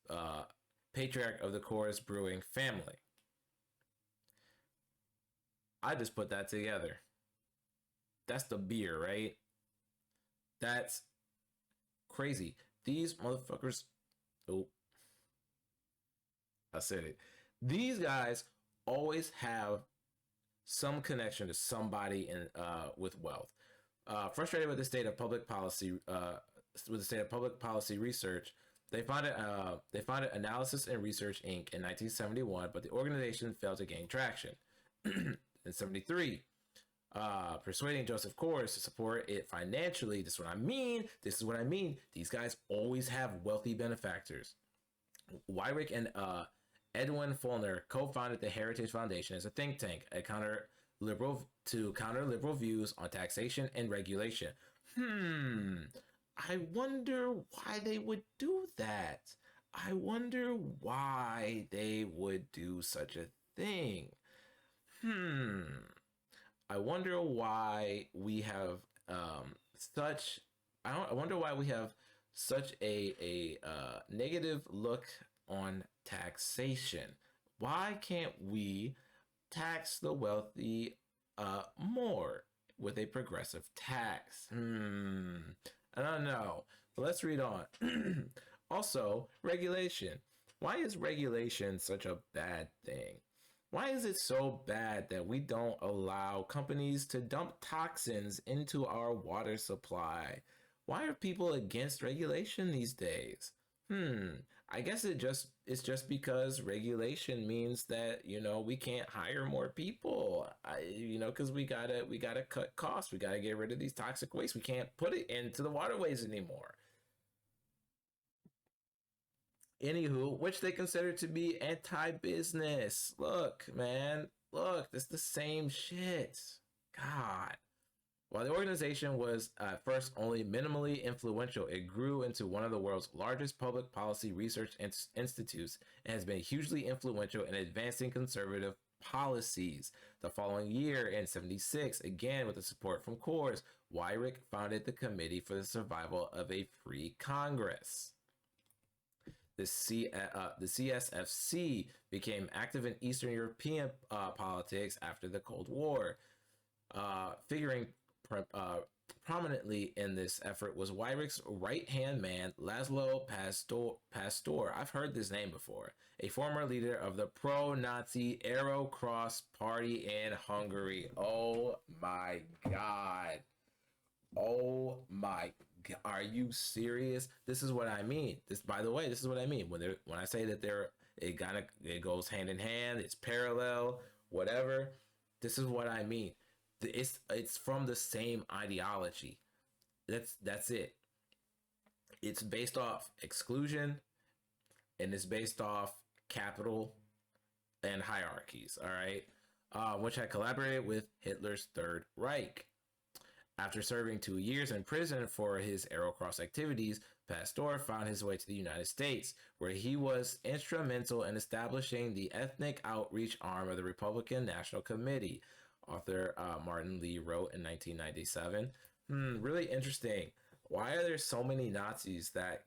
patriarch of the Coors brewing family. I just put that together. That's the beer, right? That's crazy. These motherfuckers. Oh, I said it. These guys always have some connection to somebody in with wealth. Frustrated with the state of public policy research, they founded Analysis and Research Inc. in 1971, but the organization failed to gain traction. In 73, persuading Joseph Coors to support it financially. This is what I mean. This is what I mean. These guys always have wealthy benefactors. Weyrich and Edwin Follner co-founded the Heritage Foundation as a think tank, to counter liberal views on taxation and regulation. I wonder why they would do that. I wonder why they would do such a thing. I wonder why we have such. I wonder why we have such a negative look on taxation. Why can't we tax the wealthy more with a progressive tax? I don't know. But let's read on. Also, regulation. Why is regulation such a bad thing? Why is it so bad that we don't allow companies to dump toxins into our water supply? Why are people against regulation these days? I guess it's just because regulation means that we can't hire more people. Because we gotta cut costs. We gotta get rid of these toxic waste. We can't put it into the waterways anymore. Anywho, which they consider to be anti-business. Look, man, look, it's the same shit. God. While the organization was at first only minimally influential, it grew into one of the world's largest public policy research institutes and has been hugely influential in advancing conservative policies. The following year, in 76, again with the support from Coors, Weyrich founded the Committee for the Survival of a Free Congress. The CSFC became active in Eastern European politics after the Cold War. Figuring prominently in this effort was Weyrich's right-hand man, Laszlo Pastor. I've heard this name before. A former leader of the pro-Nazi Arrow Cross Party in Hungary. Oh my God. Oh my God. Are you serious? This is what I mean. By the way, this is what I mean. When I say that it goes hand in hand, it's parallel, whatever. This is what I mean. It's from the same ideology. That's it. It's based off exclusion, and it's based off capital and hierarchies. All right, which had collaborated with Hitler's Third Reich. After serving 2 years in prison for his Arrow-Cross activities, Pastor found his way to the United States, where he was instrumental in establishing the ethnic outreach arm of the Republican National Committee. Author Martin Lee wrote in 1997. Really interesting. Why are there so many Nazis that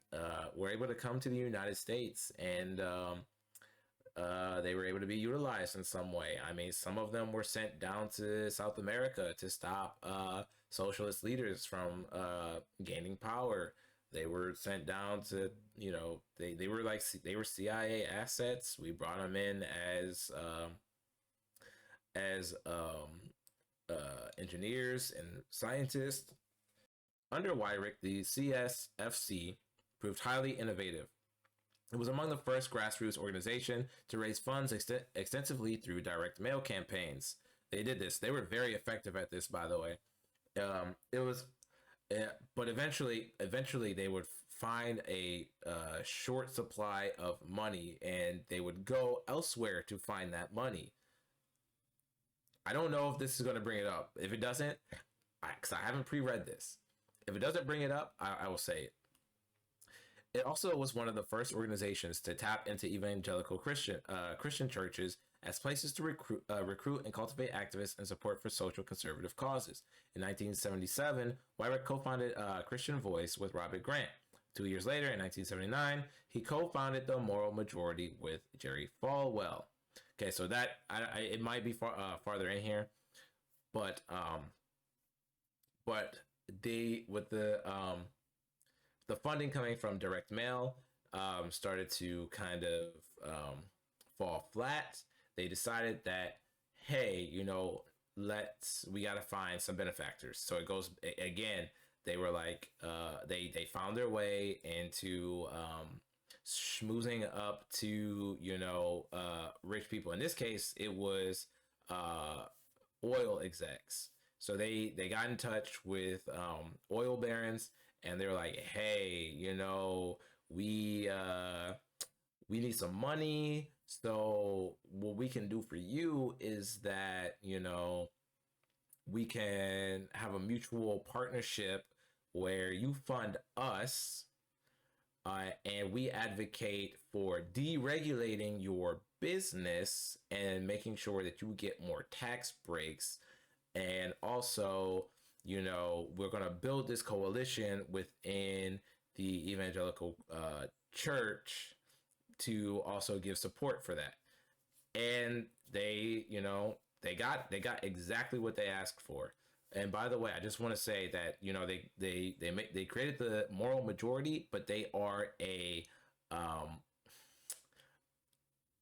were able to come to the United States and they were able to be utilized in some way? I mean, some of them were sent down to South America to stop socialist leaders from gaining power. They were sent down to, they were CIA assets. We brought them in as engineers and scientists. Under Weyrich, the CSFC proved highly innovative. It was among the first grassroots organization to raise funds extensively through direct mail campaigns. They did this. They were very effective at this, by the way. But eventually they would find a short supply of money, and they would go elsewhere to find that money. I don't know if this is going to bring it up. If it doesn't, because I haven't pre-read this. If it doesn't bring it up, I will say it. It also was one of the first organizations to tap into evangelical Christian churches as places to recruit and cultivate activists and support for social conservative causes. In 1977, Wyrick co-founded Christian Voice with Robert Grant. 2 years later, in 1979, he co-founded the Moral Majority with Jerry Falwell. Okay, so that it might be farther in here, but they with the funding coming from direct mail started to kind of fall flat. They decided that, hey, we got to find some benefactors. So it goes again. They were like, they found their way into schmoozing up to rich people. In this case, it was oil execs. So they got in touch with oil barons, and they were like, hey, we need some money. So what we can do for you is that, we can have a mutual partnership where you fund us, and we advocate for deregulating your business and making sure that you get more tax breaks. And also, we're going to build this coalition within the evangelical church to also give support for that. And they got exactly what they asked for. And by the way, I just want to say that they created the Moral Majority, but they are a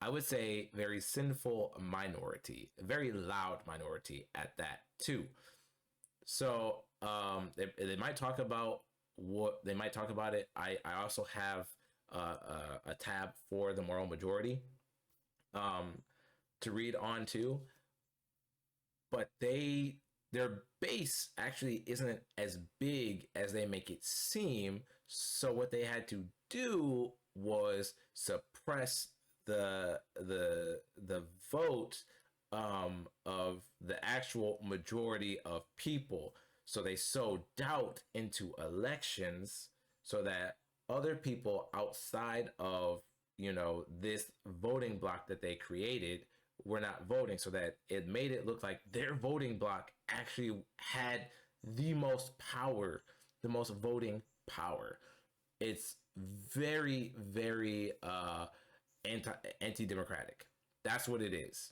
I would say very sinful minority, a very loud minority at that too. So they might talk about it. I also have a tab for the Moral Majority to read on to, but their base actually isn't as big as they make it seem. So what they had to do was suppress the vote of the actual majority of people. So they sowed doubt into elections so that other people outside of this voting block that they created were not voting, so that it made it look like their voting block actually had the most power, the most voting power. It's very, very anti-democratic. That's what it is.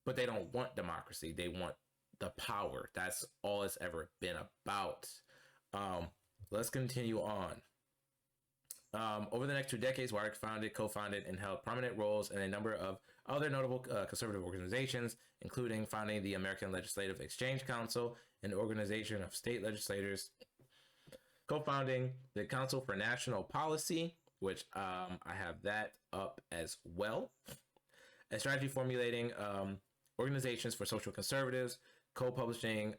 But they don't want democracy. They want the power. That's all it's ever been about. Let's continue on. Over the next 2 decades, Wyrick founded, co-founded, and held prominent roles in a number of other notable conservative organizations, including founding the American Legislative Exchange Council, an organization of state legislators, co-founding the Council for National Policy, which I have that up as well, a strategy formulating organizations for social conservatives, co-publishing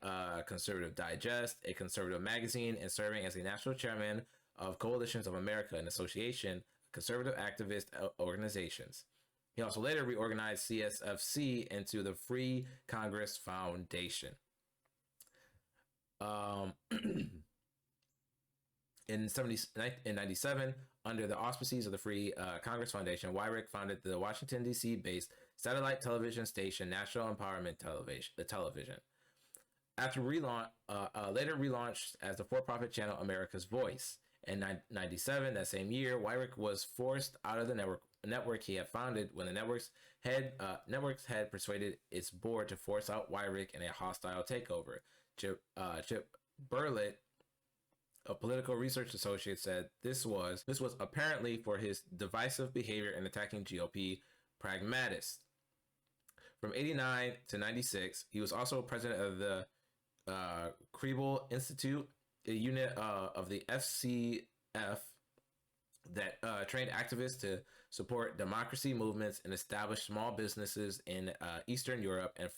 Conservative Digest, a conservative magazine, and serving as a national chairman of Coalitions of America, an association of conservative activist organizations. He also later reorganized CSFC into the Free Congress Foundation. In 97, under the auspices of the Free Congress Foundation, Wyrick founded the Washington, D.C. based satellite television station National Empowerment Television. After later relaunched as the for-profit channel America's Voice. In 97, that same year, Wyrick was forced out of the network he had founded when the network's head persuaded its board to force out Wyrick in a hostile takeover. Chip Burlett, a political research associate, said this was apparently for his divisive behavior in attacking GOP pragmatists. From 89 to 96, he was also president of the Kriebel Institute, a unit of the FCF that trained activists to support democracy movements and establish small businesses in Eastern Europe and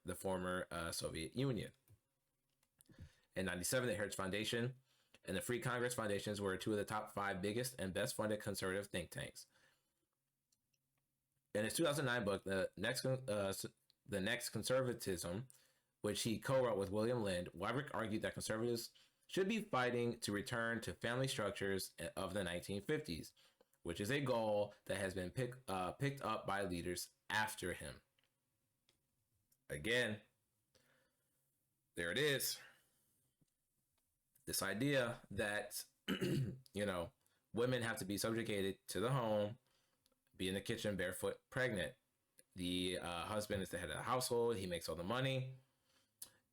the former Soviet Union. In 97, the Heritage Foundation and the Free Congress Foundations were two of the top 5 biggest and best funded conservative think tanks. In his 2009 book, The Next Conservatism, which he co-wrote with William Lind, Wyrick argued that conservatives should be fighting to return to family structures of the 1950s, which is a goal that has been picked up by leaders after him. Again, there it is. This idea that, women have to be subjugated to the home, be in the kitchen barefoot, pregnant. The husband is the head of the household. He makes all the money.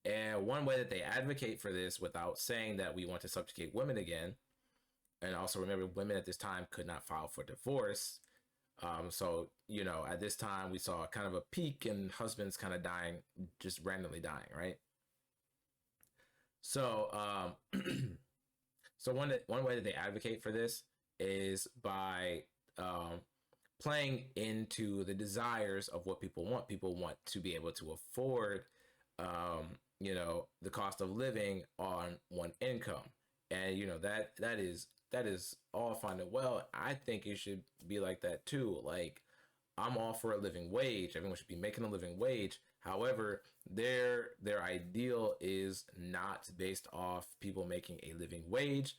And one way that they advocate for this without saying that we want to subjugate women again, and also remember women at this time could not file for divorce. So, at this time we saw kind of a peak in husbands kind of dying, just randomly dying, right? So, so one way that they advocate for this is by playing into the desires of what people want. People want to be able to afford, the cost of living on one income, and that is all fine and well. I think it should be like that too. Like, I'm all for a living wage. Everyone should be making a living wage. However, their ideal is not based off people making a living wage,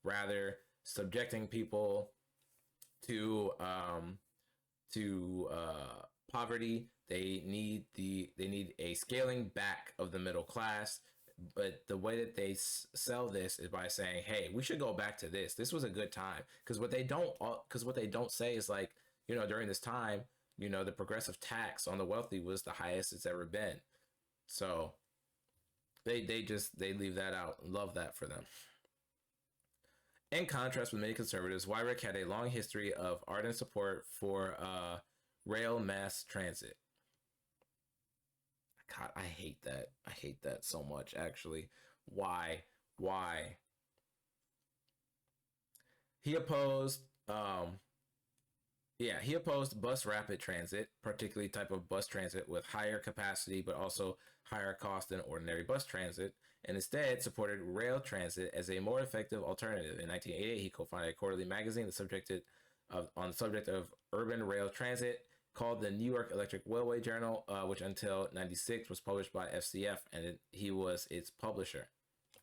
rather subjecting people to poverty. They need a scaling back of the middle class. But the way that they sell this is by saying, "Hey, we should go back to this. This was a good time." Because what they don't say is, like, during this time, the progressive tax on the wealthy was the highest it's ever been. So they leave that out. Love that for them. In contrast with many conservatives, Wyrick had a long history of ardent support for rail mass transit. God, I hate that. I hate that so much, actually. Why? He opposed he opposed bus rapid transit, particularly type of bus transit with higher capacity but also higher cost than ordinary bus transit, and instead supported rail transit as a more effective alternative. In 1988, he co-founded a quarterly magazine on the subject of urban rail transit called the New York Electric Railway Journal, which until 96 was published by FCF, and he was its publisher.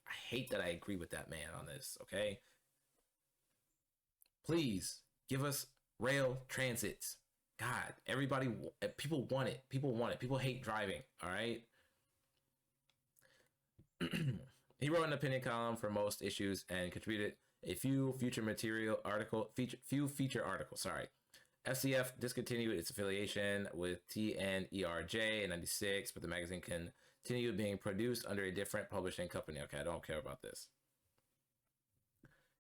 I hate that I agree with that man on this, okay? Please give us rail transits. God, people want it. People want it. People hate driving, all right? He wrote an opinion column for most issues and contributed a few feature articles. FCF discontinued its affiliation with TNERJ in 96, but the magazine continued being produced under a different publishing company. Okay, I don't care about this.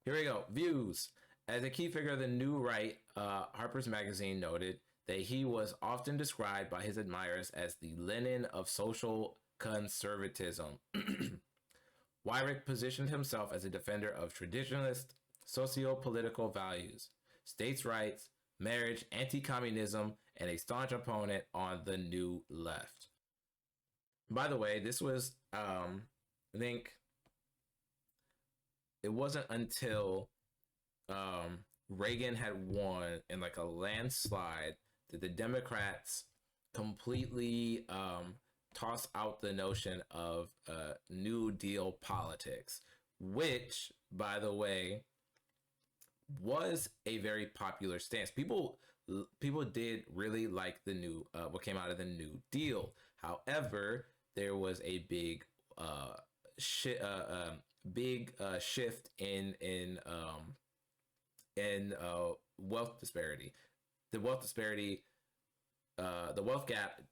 Here we go. Views. As a key figure of the New Right, Harper's Magazine noted that he was often described by his admirers as the Lenin of social conservatism. Wyrick positioned himself as a defender of traditionalist socio-political values, states' rights, marriage, anti-communism, and a staunch opponent on the New Left. By the way, this was, I think, it wasn't until Reagan had won in like a landslide that the Democrats completely tossed out the notion of New Deal politics, which, by the way, was a very popular stance. People did really like the new what came out of the New Deal. However, there was a big shift in wealth disparity. The wealth gap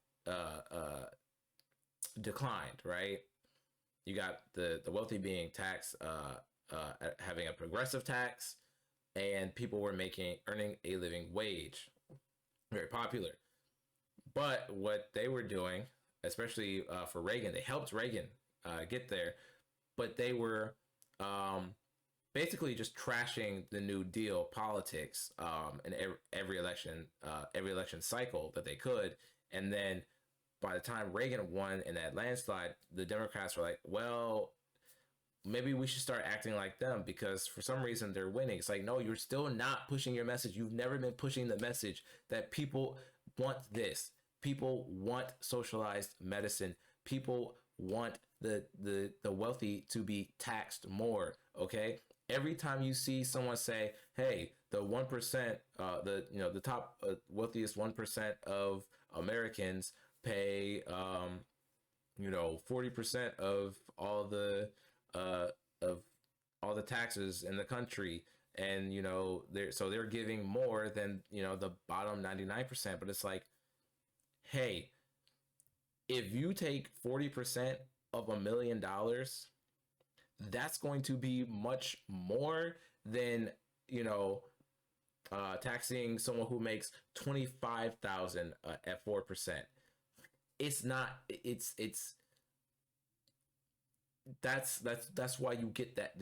declined, right? You got the wealthy being taxed, having a progressive tax, and people were earning a living wage. Very popular. But what they were doing, especially for Reagan, they helped Reagan get there, but they were basically just trashing the New Deal politics in every election cycle that they could. And then by the time Reagan won in that landslide, the Democrats were like, well, maybe we should start acting like them because for some reason they're winning. It's like, no, you're still not pushing your message. You've never been pushing the message that people want this. People want socialized medicine. People want the wealthy to be taxed more. Okay, every time you see someone say, "Hey, the 1%, the top wealthiest 1% of Americans pay 40% uh, of all the taxes in the country, and they're giving more than the bottom 99%." But it's like, hey, if you take 40% of $1 million, that's going to be much more than taxing someone who makes 25,000 at 4%. It's not. It's that's why you get that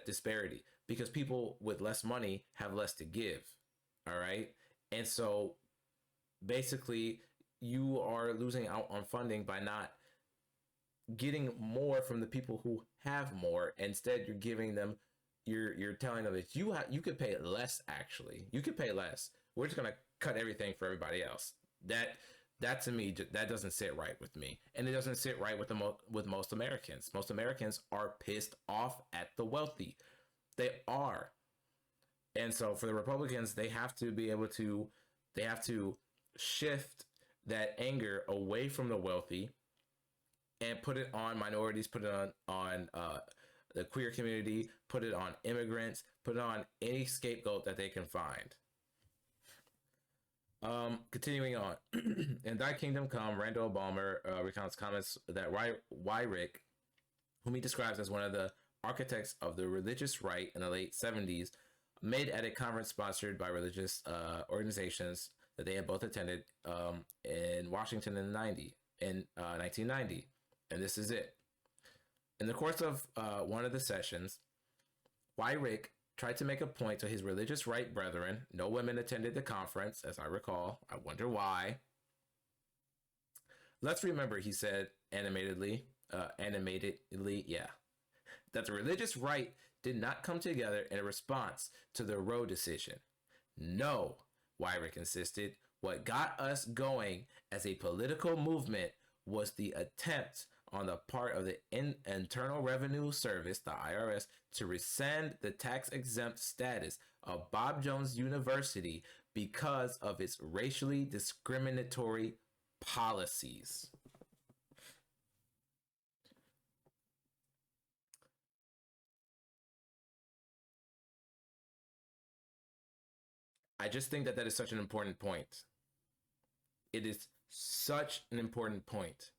disparity, because people with less money have less to give. All right, and so basically you are losing out on funding by not getting more from the people who have more. Instead, you're giving them, you're telling them that you could pay less. Actually, you could pay less. We're just gonna cut everything for everybody else. That to me, that doesn't sit right with me, and it doesn't sit right with with most Americans. Most Americans are pissed off at the wealthy. They are, and so for the Republicans, they have to be able to, they have to shift that anger away from the wealthy and put it on minorities, put it on the queer community, put it on immigrants, put it on any scapegoat that they can find. Continuing on, in Thy Kingdom Come, Randall Balmer recounts comments that Wyrick, whom he describes as one of the architects of the religious right in the late 70s, made at a conference sponsored by religious organizations that they had both attended in Washington in 1990. And this is it. In the course of one of the sessions, Wyrick tried to make a point to his religious right brethren. No women attended the conference, as I recall. I wonder why. Let's remember, he said animatedly, yeah, that the religious right did not come together in a response to the Roe decision. No, Wyrick insisted. What got us going as a political movement was the attempt on the part of the Internal Revenue Service, the IRS, to rescind the tax-exempt status of Bob Jones University because of its racially discriminatory policies. I just think that is such an important point. It is such an important point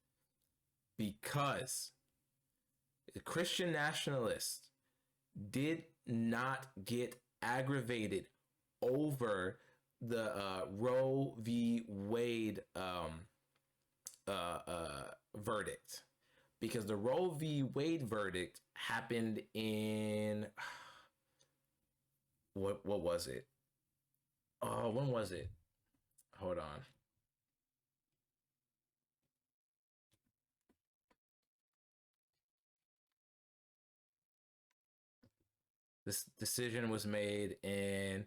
because the Christian nationalists did not get aggravated over the Roe v. Wade verdict, because the Roe v. Wade verdict happened in what was it? Oh, when was it? Hold on. This decision was made in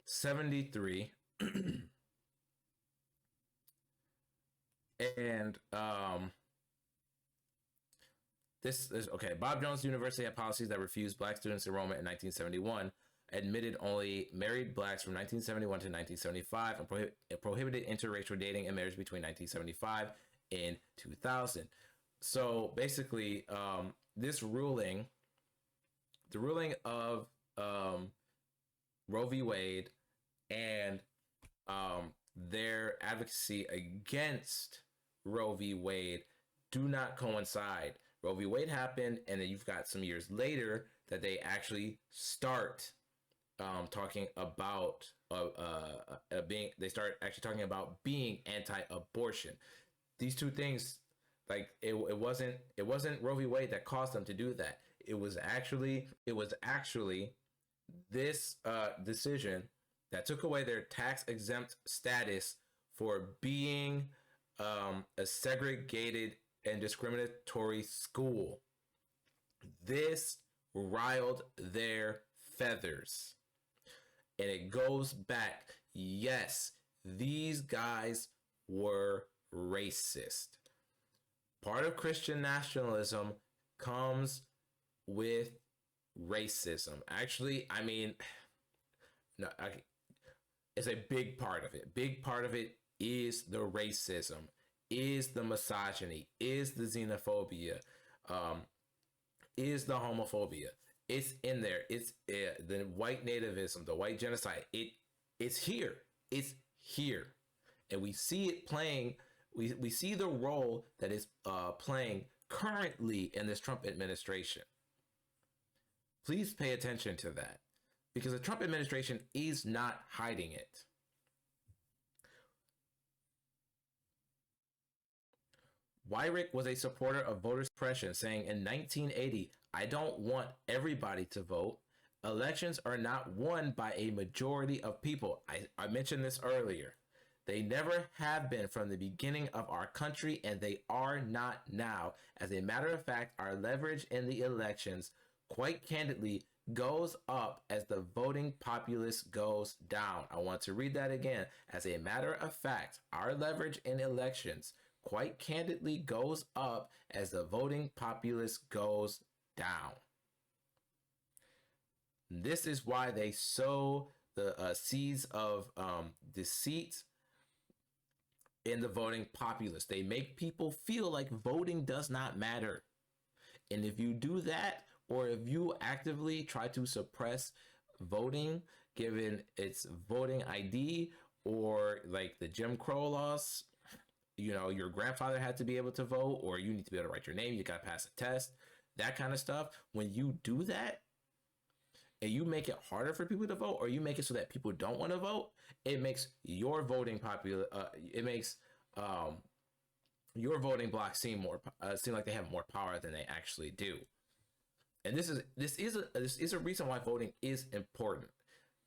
73. And this is okay. Bob Jones University had policies that refused black students enrollment in 1971, admitted only married blacks from 1971 to 1975, and prohibited interracial dating and marriage between 1975 and 2000. So basically, this ruling, the ruling of Roe v. Wade, and their advocacy against Roe v. Wade do not coincide. Roe v. Wade happened, and then you've got some years later that they actually start talking about they start actually talking about being anti-abortion. These two things, like it wasn't Roe v. Wade that caused them to do that. It was actually this decision that took away their tax exempt status for being a segregated and discriminatory school. This riled their feathers. And it goes back, yes, these guys were racist. Part of Christian nationalism comes with racism. Actually, I mean, no, it's a big part of it. Big part of it is the racism, is the misogyny, is the xenophobia, um, is the homophobia. It's in there. It's the white nativism, the white genocide. It's here. It's here, and we see it playing. We see the role that is playing currently in this Trump administration. Please pay attention to that, because the Trump administration is not hiding it. Wyrick was a supporter of voter suppression, saying in 1980, I don't want everybody to vote. Elections are not won by a majority of people. I mentioned this earlier. They never have been from the beginning of our country, and they are not now. As a matter of fact, our leverage in the elections, quite candidly, goes up as the voting populace goes down. I want to read that again. As a matter of fact, our leverage in elections, quite candidly, goes up as the voting populace goes down. This is why they sow the seeds of deceit in the voting populace. They make people feel like voting does not matter. And if you do that, or if you actively try to suppress voting, given its voting ID, or like the Jim Crow laws, you know, your grandfather had to be able to vote, or you need to be able to write your name, you got to pass a test, that kind of stuff. When you do that, and you make it harder for people to vote, or you make it so that people don't want to vote, it makes your voting popular. It makes your voting block seem like they have more power than they actually do. And this is a reason why voting is important.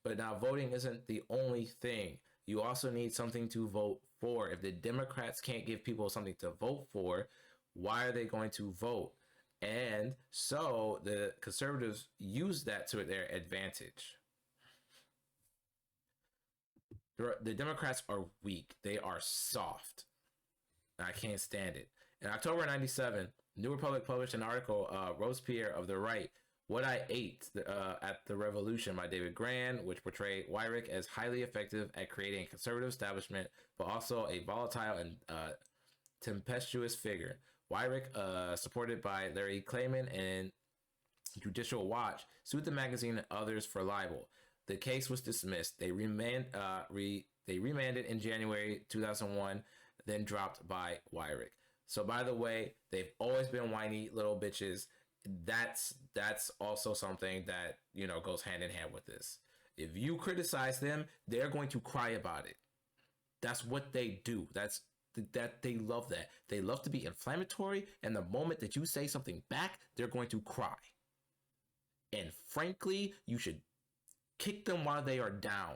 But now voting isn't the only thing. You also need something to vote for. If the Democrats can't give people something to vote for, why are they going to vote? And so the conservatives use that to their advantage. The Democrats are weak. They are soft. I can't stand it. In October 97, New Republic published an article, Robespierre of the Right, What I Ate at the Revolution by David Grann, which portrayed Wyrick as highly effective at creating a conservative establishment, but also a volatile and tempestuous figure. Wyrick, supported by Larry Klayman and Judicial Watch, sued the magazine and others for libel. The case was dismissed. They remanded in January 2001, then dropped by Wyrick. So, by the way, they've always been whiny little bitches. That's also something that, you know, goes hand in hand with this. If you criticize them, they're going to cry about it. That's what they do. That they love that. They love to be inflammatory, and the moment that you say something back, they're going to cry. And frankly, you should kick them while they are down.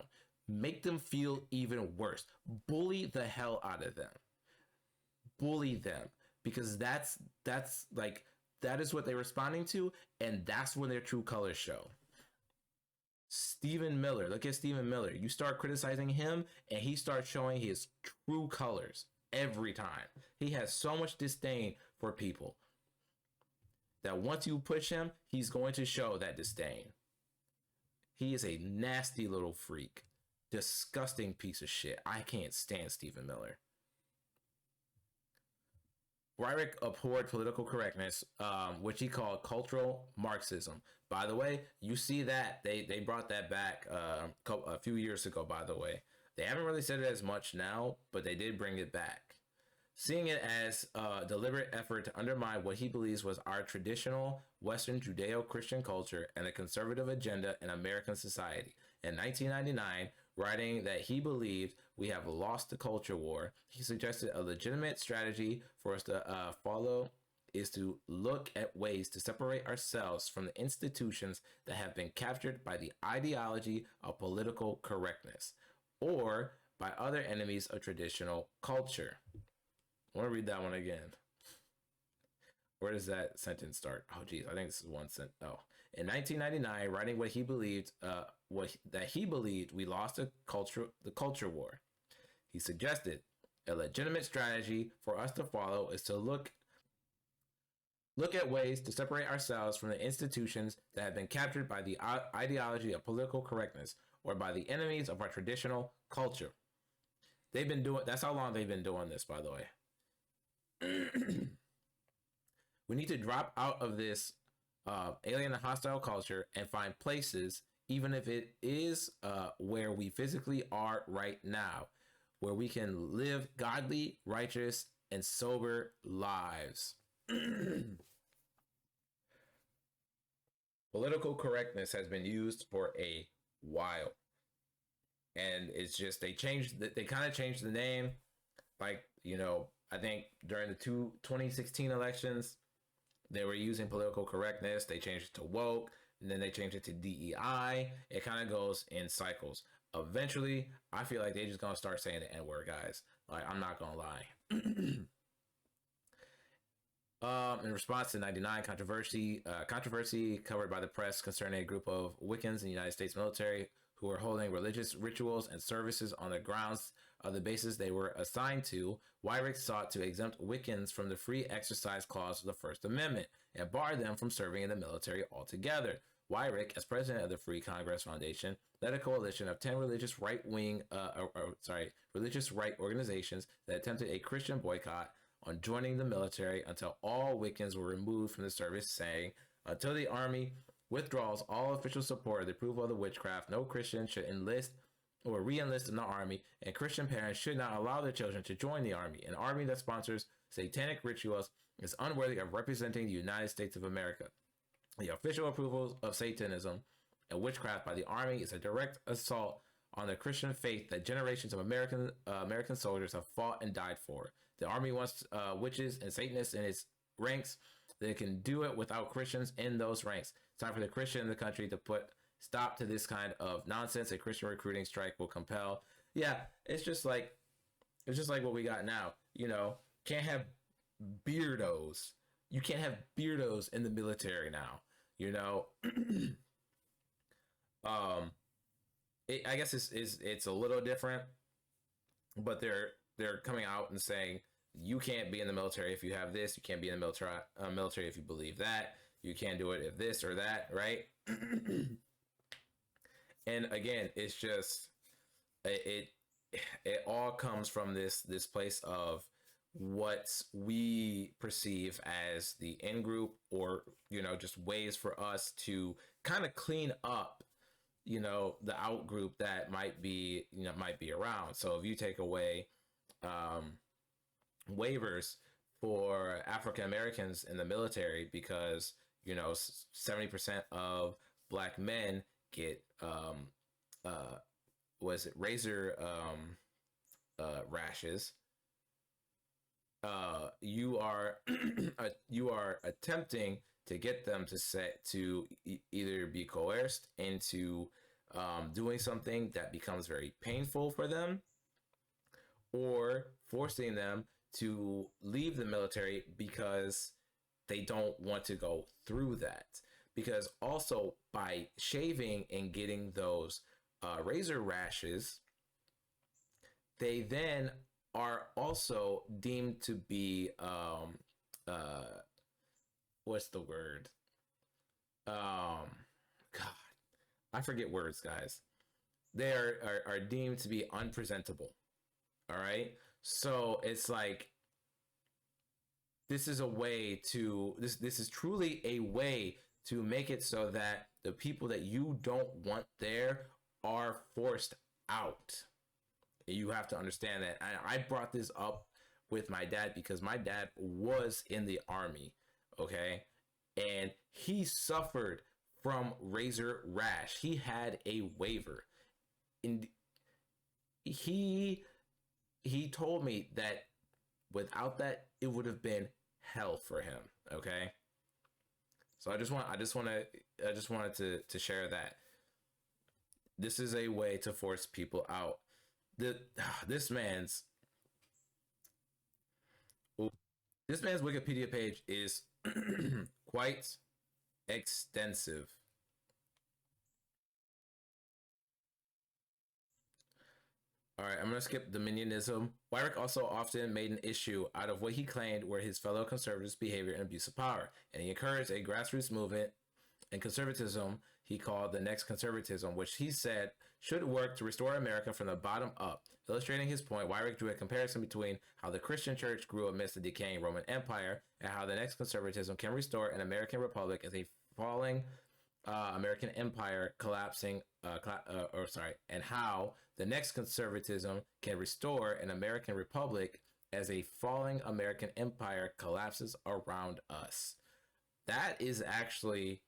Make them feel even worse. Bully the hell out of them. Bully them, because that is what they're responding to, and that's when their true colors show. Stephen Miller, look at Stephen Miller. You start criticizing him, and he starts showing his true colors every time. He has so much disdain for people that once you push him, he's going to show that disdain. He is a nasty little freak. Disgusting piece of shit. I can't stand Stephen Miller. Wyrick abhorred political correctness, which he called cultural Marxism. By the way, you see that they brought that back a few years ago, by the way. They haven't really said it as much now, but they did bring it back. Seeing it as a deliberate effort to undermine what he believes was our traditional Western Judeo-Christian culture and a conservative agenda in American society. In 1999, writing that he believed we have lost the culture war, he suggested a legitimate strategy for us to follow is to look at ways to separate ourselves from the institutions that have been captured by the ideology of political correctness or by other enemies of traditional culture. I want to read that one again. Where does that sentence start? Oh, geez, I think this is one sentence. Oh, in 1999, writing what he believed, he believed we lost the culture war. He suggested a legitimate strategy for us to follow is to look look at ways to separate ourselves from the institutions that have been captured by the ideology of political correctness or by the enemies of our traditional culture. They've been doing, that's how long they've been doing this, by the way. We need to drop out of this alien and hostile culture and find places, even if it is where we physically are right now, where we can live godly, righteous, and sober lives. Political correctness has been used for a while, and it's just they kind of changed the name, like, you know, I think during the 2016 elections they were using political correctness. They changed it to woke, and then they changed it to DEI. It kind of goes in cycles. Eventually, I feel like they're just gonna start saying the N-word, guys. Like, I'm not gonna lie. In response to 99 controversy covered by the press concerning a group of Wiccans in the United States military who were holding religious rituals and services on the grounds of the bases they were assigned to, Wyrick sought to exempt Wiccans from the free exercise clause of the First Amendment and bar them from serving in the military altogether. Wyrick, as president of the Free Congress Foundation, led a coalition of 10 religious right organizations that attempted a Christian boycott on joining the military until all Wiccans were removed from the service, saying, until the Army withdraws all official support of the approval of the witchcraft, no Christian should enlist or re-enlist in the Army, and Christian parents should not allow their children to join the Army. An army that sponsors satanic rituals is unworthy of representing the United States of America. The official approval of Satanism and witchcraft by the Army is a direct assault on the Christian faith that generations of American soldiers have fought and died for. The Army wants witches and Satanists in its ranks. They can do it without Christians in those ranks. It's time for the Christian in the country to put stop to this kind of nonsense. A Christian recruiting strike will compel. Yeah, it's just like what we got now. You know, can't have beardos. You can't have beardos in the military now. You know, I guess it's a little different, but they're coming out and saying you can't be in the military if you have this. You can't be in the military if you believe that. You can't do it if this or that, right? And again, it's just it all comes from this place of what we perceive as the in group, or, you know, just ways for us to kind of clean up, you know, the out group that might be around. So if you take away waivers for African Americans in the military, because, you know, 70% of Black men get razor rashes, you are you are attempting to get them to either be coerced into doing something that becomes very painful for them, or forcing them to leave the military because they don't want to go through that. Because also, by shaving and getting those razor rashes, they then are also deemed to be what's the word? God, I forget words, guys. They are deemed to be unpresentable. All right, so it's like this is truly a way to make it so that the people that you don't want there are forced out. You have to understand that. I brought this up with my dad because my dad was in the Army, okay? And he suffered from razor rash. He had a waiver. And he told me that without that, it would have been hell for him, okay? So I just wanted to share that. This is a way to force people out. This man's Wikipedia page is quite extensive. All right, I'm going to skip dominionism. Weyrich also often made an issue out of what he claimed were his fellow conservatives' behavior and abuse of power, and he encouraged a grassroots movement and conservatism he called the next conservatism, which he said should work to restore America from the bottom up. Illustrating his point, Weyrich drew a comparison between how the Christian church grew amidst the decaying Roman Empire and how the next conservatism can restore an American republic as a falling American empire collapsing, and how the next conservatism can restore an American republic as a falling American empire collapses around us. That is actually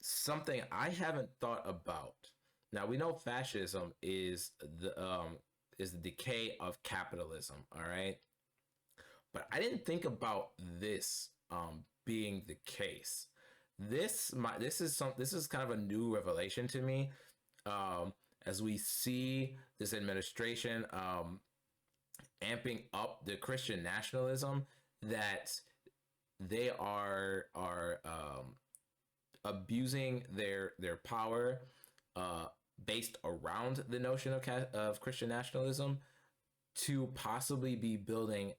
something I haven't thought about. Now we know fascism is the decay of capitalism, all right? But I didn't think about this being the case. This is kind of a new revelation to me, as we see this administration amping up the Christian nationalism that they are abusing their power based around the notion of Christian nationalism to possibly be building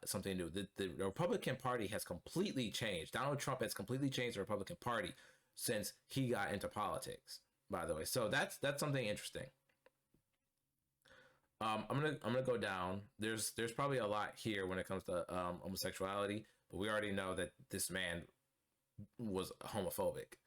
something new. The Republican Party has completely changed. Donald Trump has completely changed the Republican Party since he got into politics, by the way. So that's something interesting. I'm gonna go down. There's probably a lot here when it comes to homosexuality, but we already know that this man was homophobic.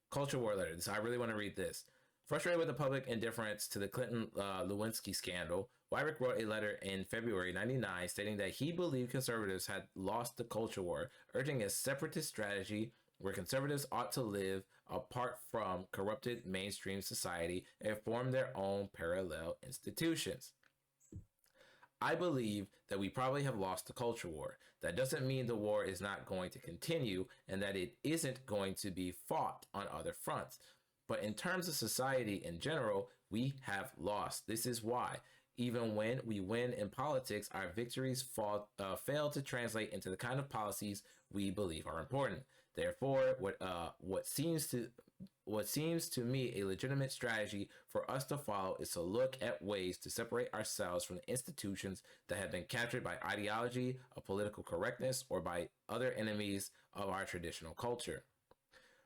Culture war letter. I really want to read this. Frustrated with the public indifference to the Clinton Lewinsky scandal, Weyrich wrote a letter in February '99 stating that he believed conservatives had lost the culture war, urging a separatist strategy where conservatives ought to live apart from corrupted mainstream society and form their own parallel institutions. I believe that we probably have lost the culture war. That doesn't mean the war is not going to continue and that it isn't going to be fought on other fronts. But in terms of society in general, we have lost. This is why, even when we win in politics, our victories fail to translate into the kind of policies we believe are important. Therefore, what seems to me a legitimate strategy for us to follow is to look at ways to separate ourselves from the institutions that have been captured by ideology of political correctness or by other enemies of our traditional culture.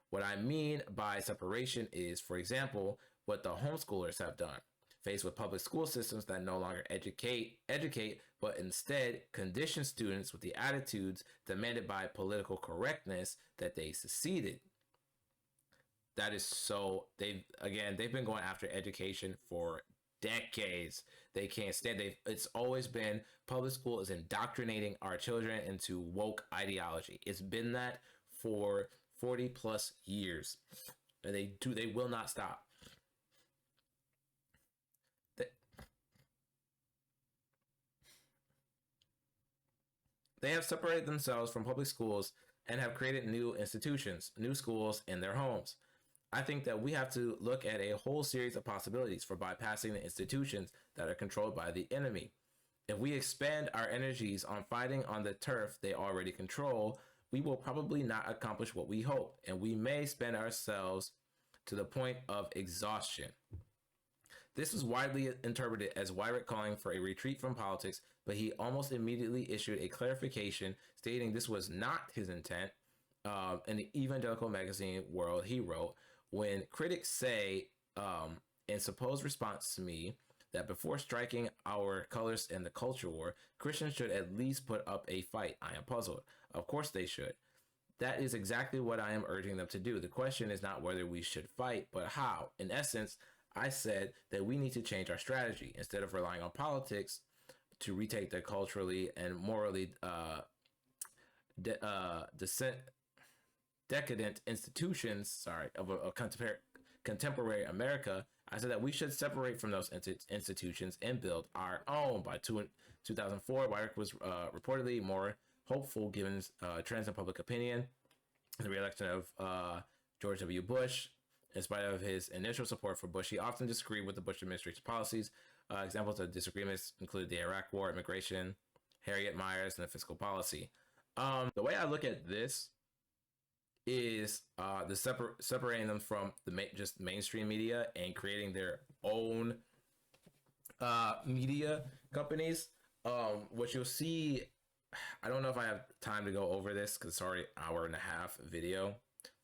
What I mean by separation is, for example, what the homeschoolers have done. Faced with public school systems that no longer educate, but instead condition students with the attitudes demanded by political correctness, that they seceded. That is so, they've been going after education for decades. They can't stand, it's always been, public school is indoctrinating our children into woke ideology. It's been that for 40 plus years. And they will not stop. They have separated themselves from public schools and have created new institutions, new schools in their homes. I think that we have to look at a whole series of possibilities for bypassing the institutions that are controlled by the enemy. If we expend our energies on fighting on the turf they already control, we will probably not accomplish what we hope, and we may spend ourselves to the point of exhaustion. This was widely interpreted as Weyrich calling for a retreat from politics, but he almost immediately issued a clarification stating this was not his intent. In the evangelical magazine World, he wrote, when critics say, in supposed response to me, that before striking our colors in the culture war, Christians should at least put up a fight, I am puzzled. Of course they should. That is exactly what I am urging them to do. The question is not whether we should fight, but how. In essence, I said that we need to change our strategy. Instead of relying on politics to retake the culturally and morally decadent institutions, of a contemporary America, I said that we should separate from those institutions and build our own. By 2004, Weyrich was reportedly more hopeful given trends in public opinion, the re-election of George W. Bush. In spite of his initial support for Bush, he often disagreed with the Bush administration's policies. Examples of disagreements include the Iraq War, immigration, Harriet Miers, and the fiscal policy. The way I look at this is separating them from the just mainstream media and creating their own media companies. What you'll see, I don't know if I have time to go over this because it's already an hour and a half video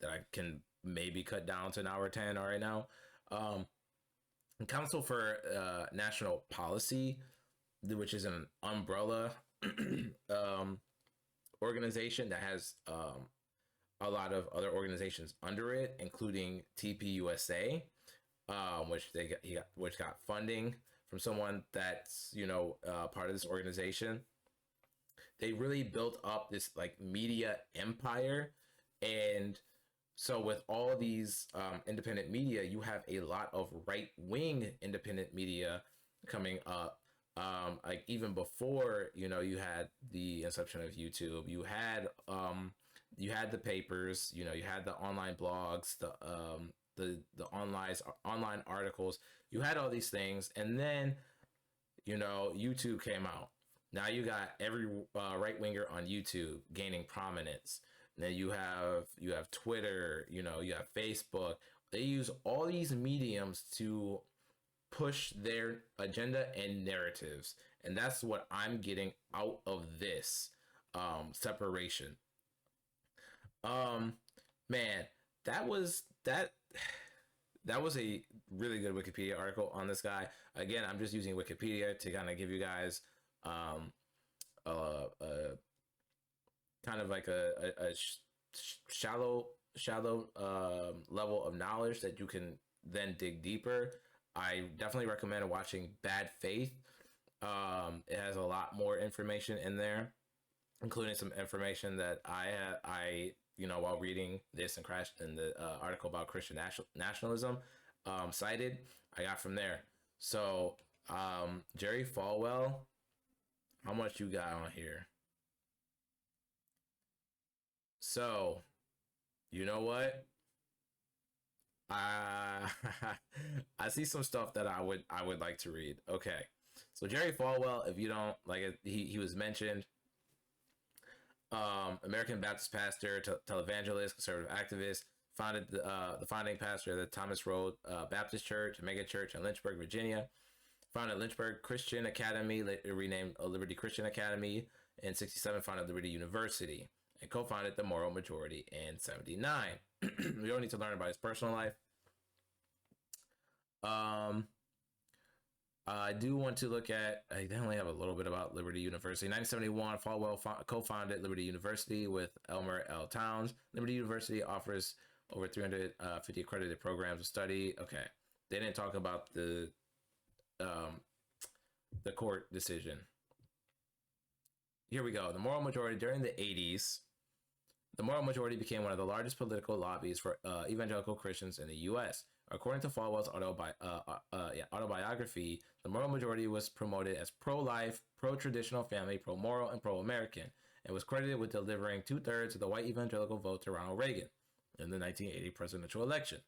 that I can maybe cut down to an hour 10 right now. Um, Council for National Policy, which is an umbrella um, organization that has a lot of other organizations under it, including TPUSA, which which got funding from someone that's part of this organization. They really built up this like media empire, and so with all these independent media, you have a lot of right wing independent media coming up. Like even before you had the inception of YouTube, you had the papers, you had the online blogs, the online articles, you had all these things, and then YouTube came out. Now you got every right winger on YouTube gaining prominence. And then you have Twitter, you have Facebook. They use all these mediums to push their agenda and narratives, and that's what I'm getting out of this separation. Man, that was a really good Wikipedia article on this guy. Again, I'm just using Wikipedia to kind of give you guys a kind of like a shallow level of knowledge that you can then dig deeper. I definitely recommend watching Bad Faith. It has a lot more information in there, including some information that I while reading this and crashed in the article about Christian nationalism cited, I got from there. So Jerry Falwell, how much you got on here? So, you know what? I see some stuff that I would like to read. Okay, so Jerry Falwell, if you don't like it, he was mentioned. American Baptist pastor, televangelist, conservative activist, founded the founding pastor of the Thomas Road Baptist Church, a mega church in Lynchburg, Virginia. Founded Lynchburg Christian Academy, later renamed Liberty Christian Academy in '67. Founded Liberty University and co-founded the Moral Majority in '79. We don't need to learn about his personal life. I do want to look at, I definitely have a little bit about Liberty University. 1971, Falwell co-founded Liberty University with Elmer L. Towns. Liberty University offers over 350 accredited programs of study. Okay. They didn't talk about the court decision. Here we go. The Moral Majority during the 80s. The Moral Majority became one of the largest political lobbies for evangelical Christians in the U.S. According to Falwell's autobiography, the Moral Majority was promoted as pro-life, pro-traditional family, pro-moral, and pro-American, and was credited with delivering 2/3 of the white evangelical vote to Ronald Reagan in the 1980 presidential election.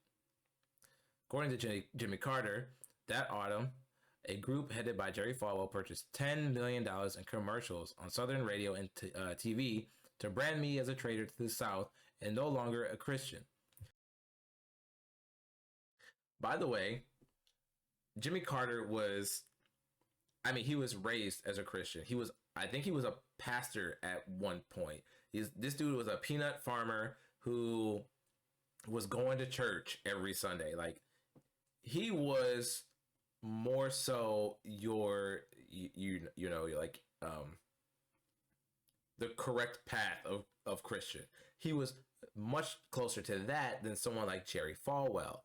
According to Jimmy Carter, that autumn, a group headed by Jerry Falwell purchased $10 million in commercials on Southern radio and TV to brand me as a traitor to the South and no longer a Christian. By the way, Jimmy Carter was, he was raised as a Christian. I think he was a pastor at one point. This dude was a peanut farmer who was going to church every Sunday. Like, he was more so the correct path of Christian. He was much closer to that than someone like Jerry Falwell.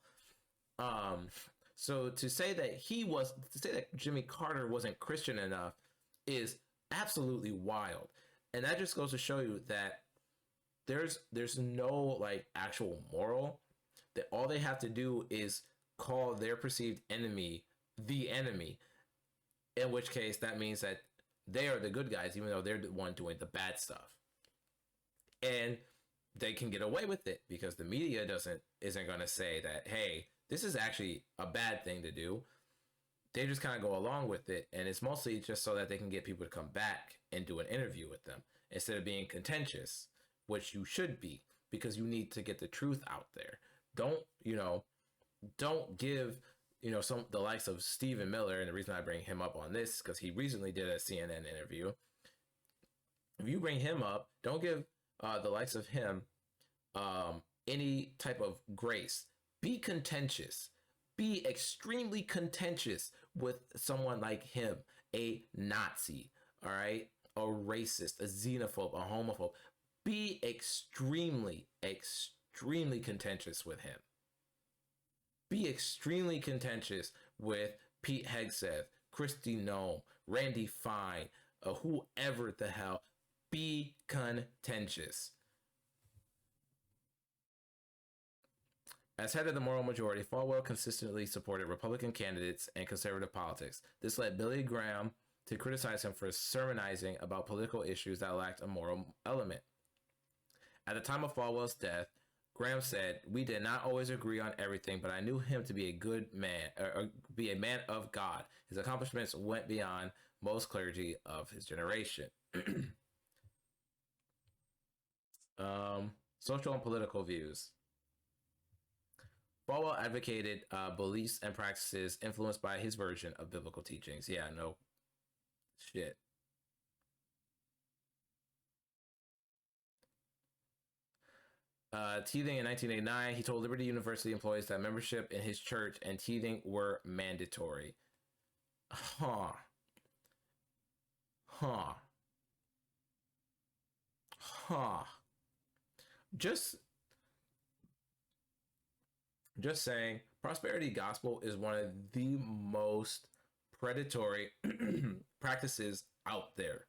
So to say that Jimmy Carter wasn't Christian enough is absolutely wild. And that just goes to show you that there's no like actual moral, that all they have to do is call their perceived enemy the enemy, in which case that means that they are the good guys, even though they're the one doing the bad stuff. And they can get away with it because the media isn't going to say that, hey, this is actually a bad thing to do. They just kind of go along with it, and it's mostly just so that they can get people to come back and do an interview with them instead of being contentious, which you should be, because you need to get the truth out there. Don't give some the likes of Stephen Miller, and the reason I bring him up on this because he recently did a CNN interview. If you bring him up, don't give the likes of him any type of grace. Be contentious. Be extremely contentious with someone like him, a Nazi, all right, a racist, a xenophobe, a homophobe. Be extremely, extremely contentious with him. Be extremely contentious with Pete Hegseth, Christy Nome, Randy Fine, whoever the hell. Be contentious. As head of the moral majority, Falwell consistently supported Republican candidates and conservative politics. This led Billy Graham to criticize him for sermonizing about political issues that lacked a moral element. At the time of Falwell's death, Graham said, "We did not always agree on everything, but I knew him to be a good man, or be a man of God. His accomplishments went beyond most clergy of his generation." Social and political views. Falwell advocated beliefs and practices influenced by his version of biblical teachings. Yeah, no shit. Teething in 1989, he told Liberty University employees that membership in his church and teething were mandatory. Huh. Just saying, prosperity gospel is one of the most predatory practices out there.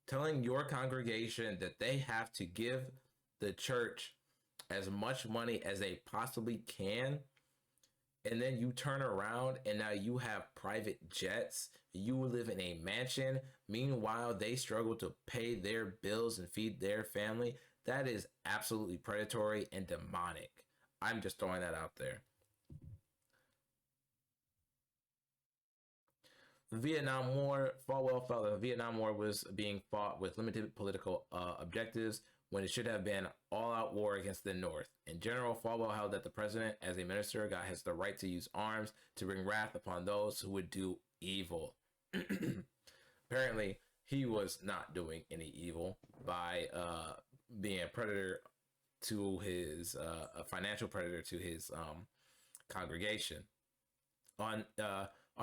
Telling your congregation that they have to give the church as much money as they possibly can, and then you turn around and now you have private jets, you live in a mansion, meanwhile they struggle to pay their bills and feed their family. That is absolutely predatory and demonic. I'm just throwing that out there. The Vietnam War. Falwell felt that the Vietnam War was being fought with limited political objectives when it should have been all-out war against the North. In general, Falwell held that the president, as a minister, God has the right to use arms to bring wrath upon those who would do evil. Apparently, he was not doing any evil by being a predator to his a financial predator to his congregation. On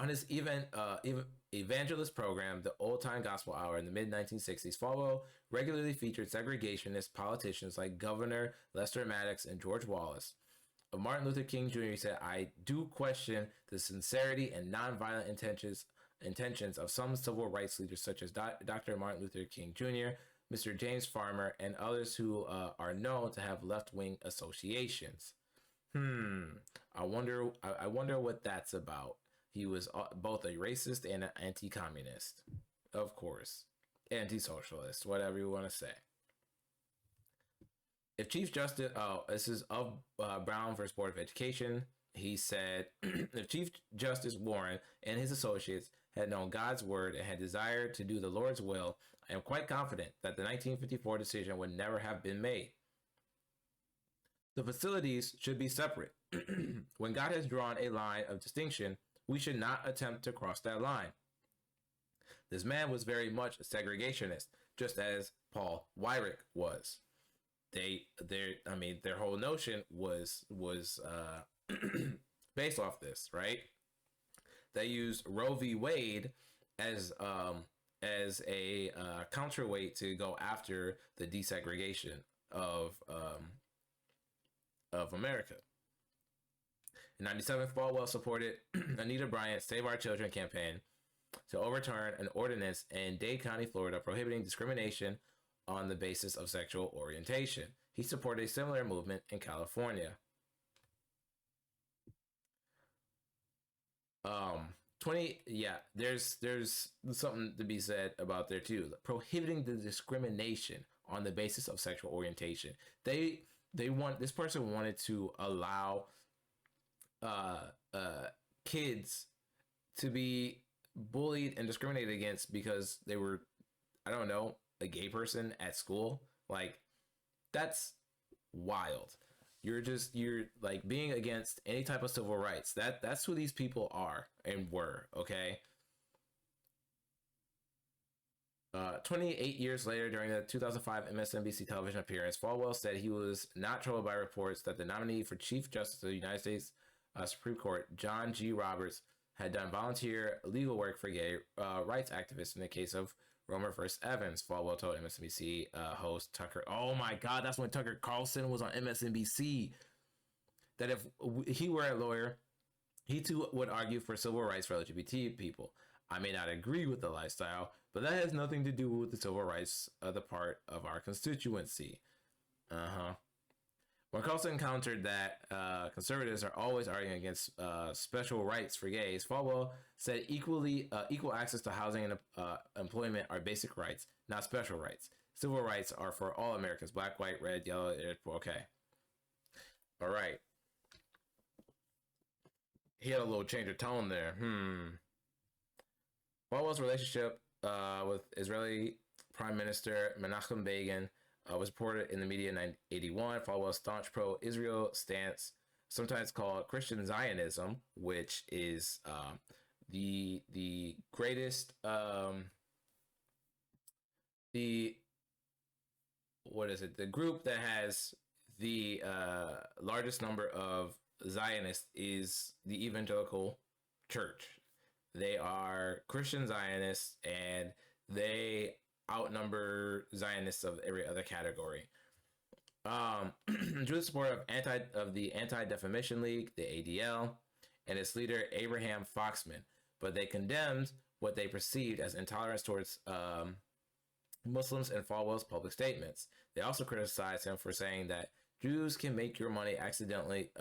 his evangelist program, the Old Time Gospel Hour, in the mid-1960s, Falwell regularly featured segregationist politicians like Governor Lester Maddox and George Wallace. Of Martin Luther King Jr., he said, "I do question the sincerity and nonviolent intentions of some civil rights leaders such as Dr. Martin Luther King Jr., Mr. James Farmer, and others who are known to have left-wing associations." I wonder what that's about. He was both a racist and an anti-communist, of course, anti-socialist, whatever you want to say. If Chief Justice, this is of Brown versus Board of Education. He said, if Chief Justice Warren and his associates had known God's word and had desired to do the Lord's will, I am quite confident that the 1954 decision would never have been made. The facilities should be separate. When God has drawn a line of distinction, we should not attempt to cross that line. This man was very much a segregationist, just as Paul Weyrich was. Their whole notion was based off this, right? They used Roe v. Wade as a counterweight to go after the desegregation of America. In 1997, Falwell supported Anita Bryant's Save Our Children campaign to overturn an ordinance in Dade County, Florida, prohibiting discrimination on the basis of sexual orientation. He supported a similar movement in California. There's something to be said about there too. Prohibiting the discrimination on the basis of sexual orientation. This person wanted to allow kids to be bullied and discriminated against because they were, I don't know, a gay person at school. Like, that's wild. You're like being against any type of civil rights. That's who these people are and were. Okay. 28 years later, during the 2005 MSNBC television appearance, Falwell said he was not troubled by reports that the nominee for Chief Justice of the United States Supreme Court, John G. Roberts, had done volunteer legal work for gay rights activists in the case of Romer versus Evans. Falwell told MSNBC host Tucker, oh my God, that's when Tucker Carlson was on MSNBC, that if he were a lawyer, he too would argue for civil rights for LGBT people. I may not agree with the lifestyle, but that has nothing to do with the civil rights of the part of our constituency. When Carlson countered that conservatives are always arguing against special rights for gays, Falwell said equal access to housing and employment are basic rights, not special rights. Civil rights are for all Americans, black, white, red, yellow. Okay. All right. He had a little change of tone there. Falwell's relationship with Israeli Prime Minister Menachem Begin was reported in the media in 1981. Falwell's staunch pro-Israel stance, sometimes called Christian Zionism, which is the greatest the group that has the largest number of Zionists is the evangelical church. They are Christian Zionists, and they outnumber Zionists of every other category. Drew the support of the Anti-Defamation League, the ADL, and its leader Abraham Foxman, but they condemned what they perceived as intolerance towards Muslims in Falwell's public statements. They also criticized him for saying that Jews can make more money accidentally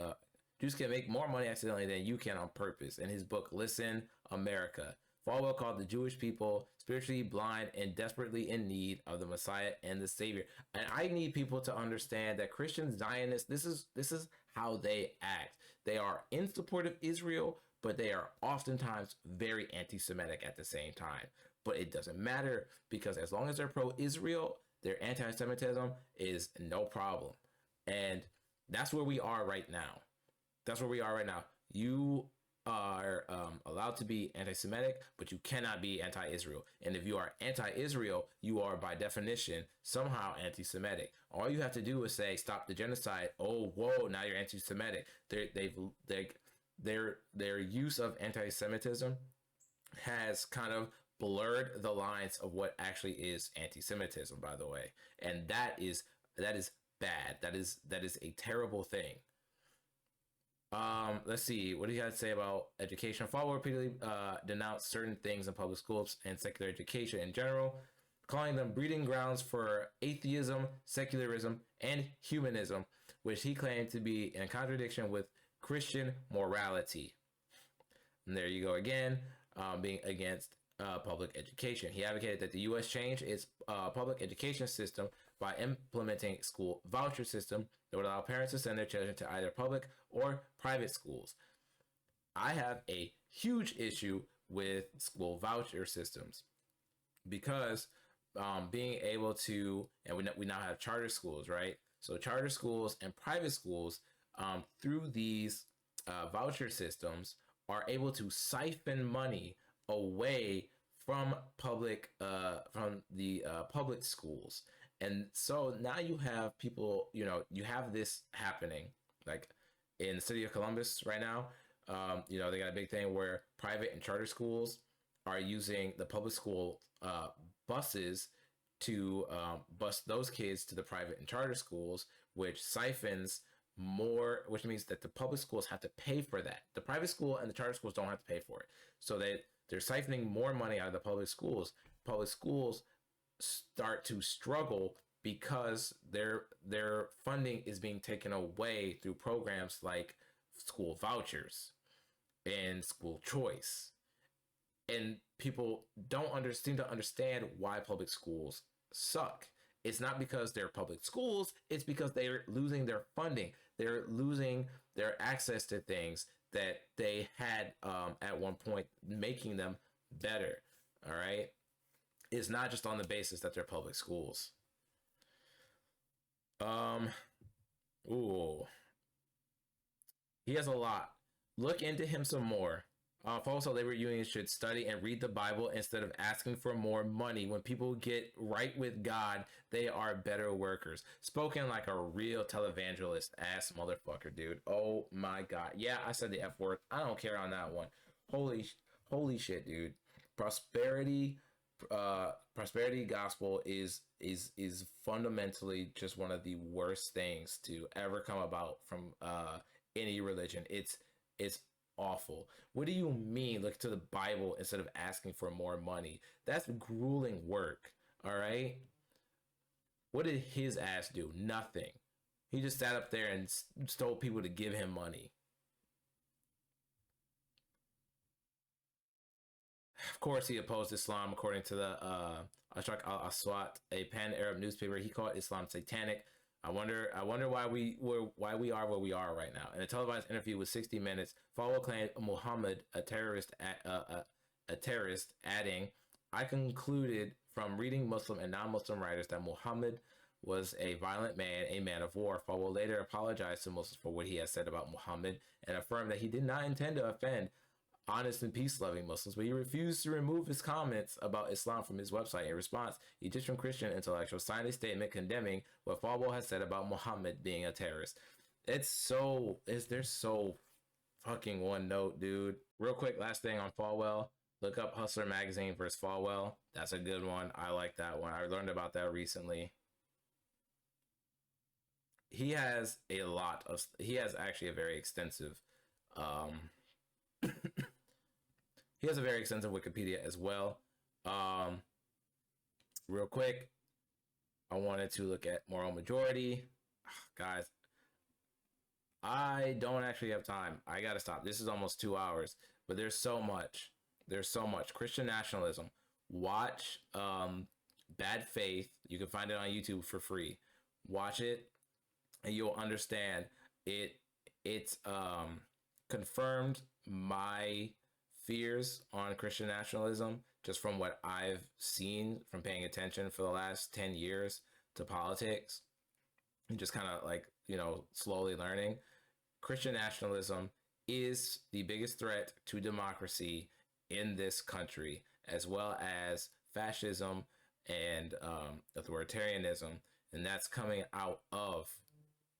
than you can on purpose. In his book, Listen, America, Falwell called the Jewish people spiritually blind and desperately in need of the Messiah and the Savior. And I need people to understand that Christian Zionists, this is how they act. They are in support of Israel, but they are oftentimes very anti-Semitic at the same time. But it doesn't matter, because as long as they're pro-Israel, their anti-Semitism is no problem. And that's where we are right now. You are allowed to be anti-Semitic, but you cannot be anti-Israel. And if you are anti-Israel, you are by definition somehow anti-Semitic. All you have to do is say, stop the genocide. Oh, whoa, now you're anti-Semitic. Their use of anti-Semitism has kind of blurred the lines of what actually is anti-Semitism, by the way. And that is bad. That is a terrible thing. Let's see. What do you have to say about education? Falwell repeatedly denounced certain things in public schools and secular education in general, calling them breeding grounds for atheism, secularism, and humanism, which he claimed to be in contradiction with Christian morality. And there you go again, being against public education. He advocated that the U.S. change its public education system by implementing school voucher system that would allow parents to send their children to either public or private schools. I have a huge issue with school voucher systems, because being able to, and we now have charter schools, right? So charter schools and private schools, through these voucher systems, are able to siphon money away from the public schools. And so now you have people, you have this happening, like in the city of Columbus right now. They got a big thing where private and charter schools are using the public school buses to bus those kids to the private and charter schools, which siphons more, which means that the public schools have to pay for that. The private school and the charter schools don't have to pay for it. So they're siphoning more money out of the public schools. Public schools start to struggle because their funding is being taken away through programs like school vouchers and school choice. And people don't seem to understand why public schools suck. It's not because they're public schools, it's because they're losing their funding. They're losing their access to things that they had at one point, making them better. All right. It's not just on the basis that they're public schools. He has a lot. Look into him some more. Also, labor unions should study and read the Bible instead of asking for more money. When people get right with God, they are better workers. Spoken like a real televangelist ass motherfucker, dude. Oh my god. Yeah, I said the F word. I don't care on that one. Holy, holy shit, dude. Prosperity, prosperity gospel is fundamentally just one of the worst things to ever come about from any religion. It's awful. What do you mean look to the Bible instead of asking for more money? That's grueling work. All right. What did his ass do? Nothing. He just sat up there and told people to give him money. Of course, he opposed Islam, according to the Ashrak Al Aswat, a pan-Arab newspaper. He called Islam satanic. I wonder why we are where we are right now. In a televised interview with 60 Minutes, Falwell claimed Muhammad a terrorist, adding, "I concluded from reading Muslim and non-Muslim writers that Muhammad was a violent man, a man of war." Falwell later apologized to Muslims for what he has said about Muhammad and affirmed that he did not intend to offend honest and peace-loving Muslims, but he refused to remove his comments about Islam from his website. In response, Egyptian Christian intellectuals signed a statement condemning what Falwell has said about Muhammad being a terrorist. They're so fucking one note, dude. Real quick, last thing on Falwell. Look up Hustler Magazine versus Falwell. That's a good one. I like that one. I learned about that recently. He has actually a very extensive um he has a very extensive Wikipedia as well. Um, Real quick, I wanted to look at moral majority. Guys, I don't actually have time. I gotta stop. This is almost 2 hours, but there's so much. There's so much. Christian nationalism. Watch Bad Faith. You can find it on YouTube for free. Watch it, and you'll understand it. It's confirmed my fears on Christian nationalism just from what I've seen from paying attention for the last 10 years to politics and just kind of like, slowly learning. Christian nationalism is the biggest threat to democracy in this country, as well as fascism and authoritarianism. And that's coming out of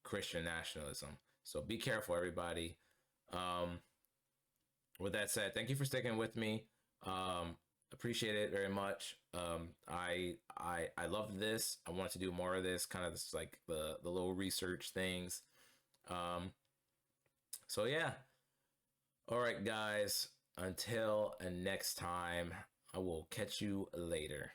Christian nationalism. So be careful, everybody. Um, with that said, thank you for sticking with me. Appreciate it very much. I love this. I want to do more of this, kind of this, like the little research things. So yeah. All right, guys. Until next time, I will catch you later.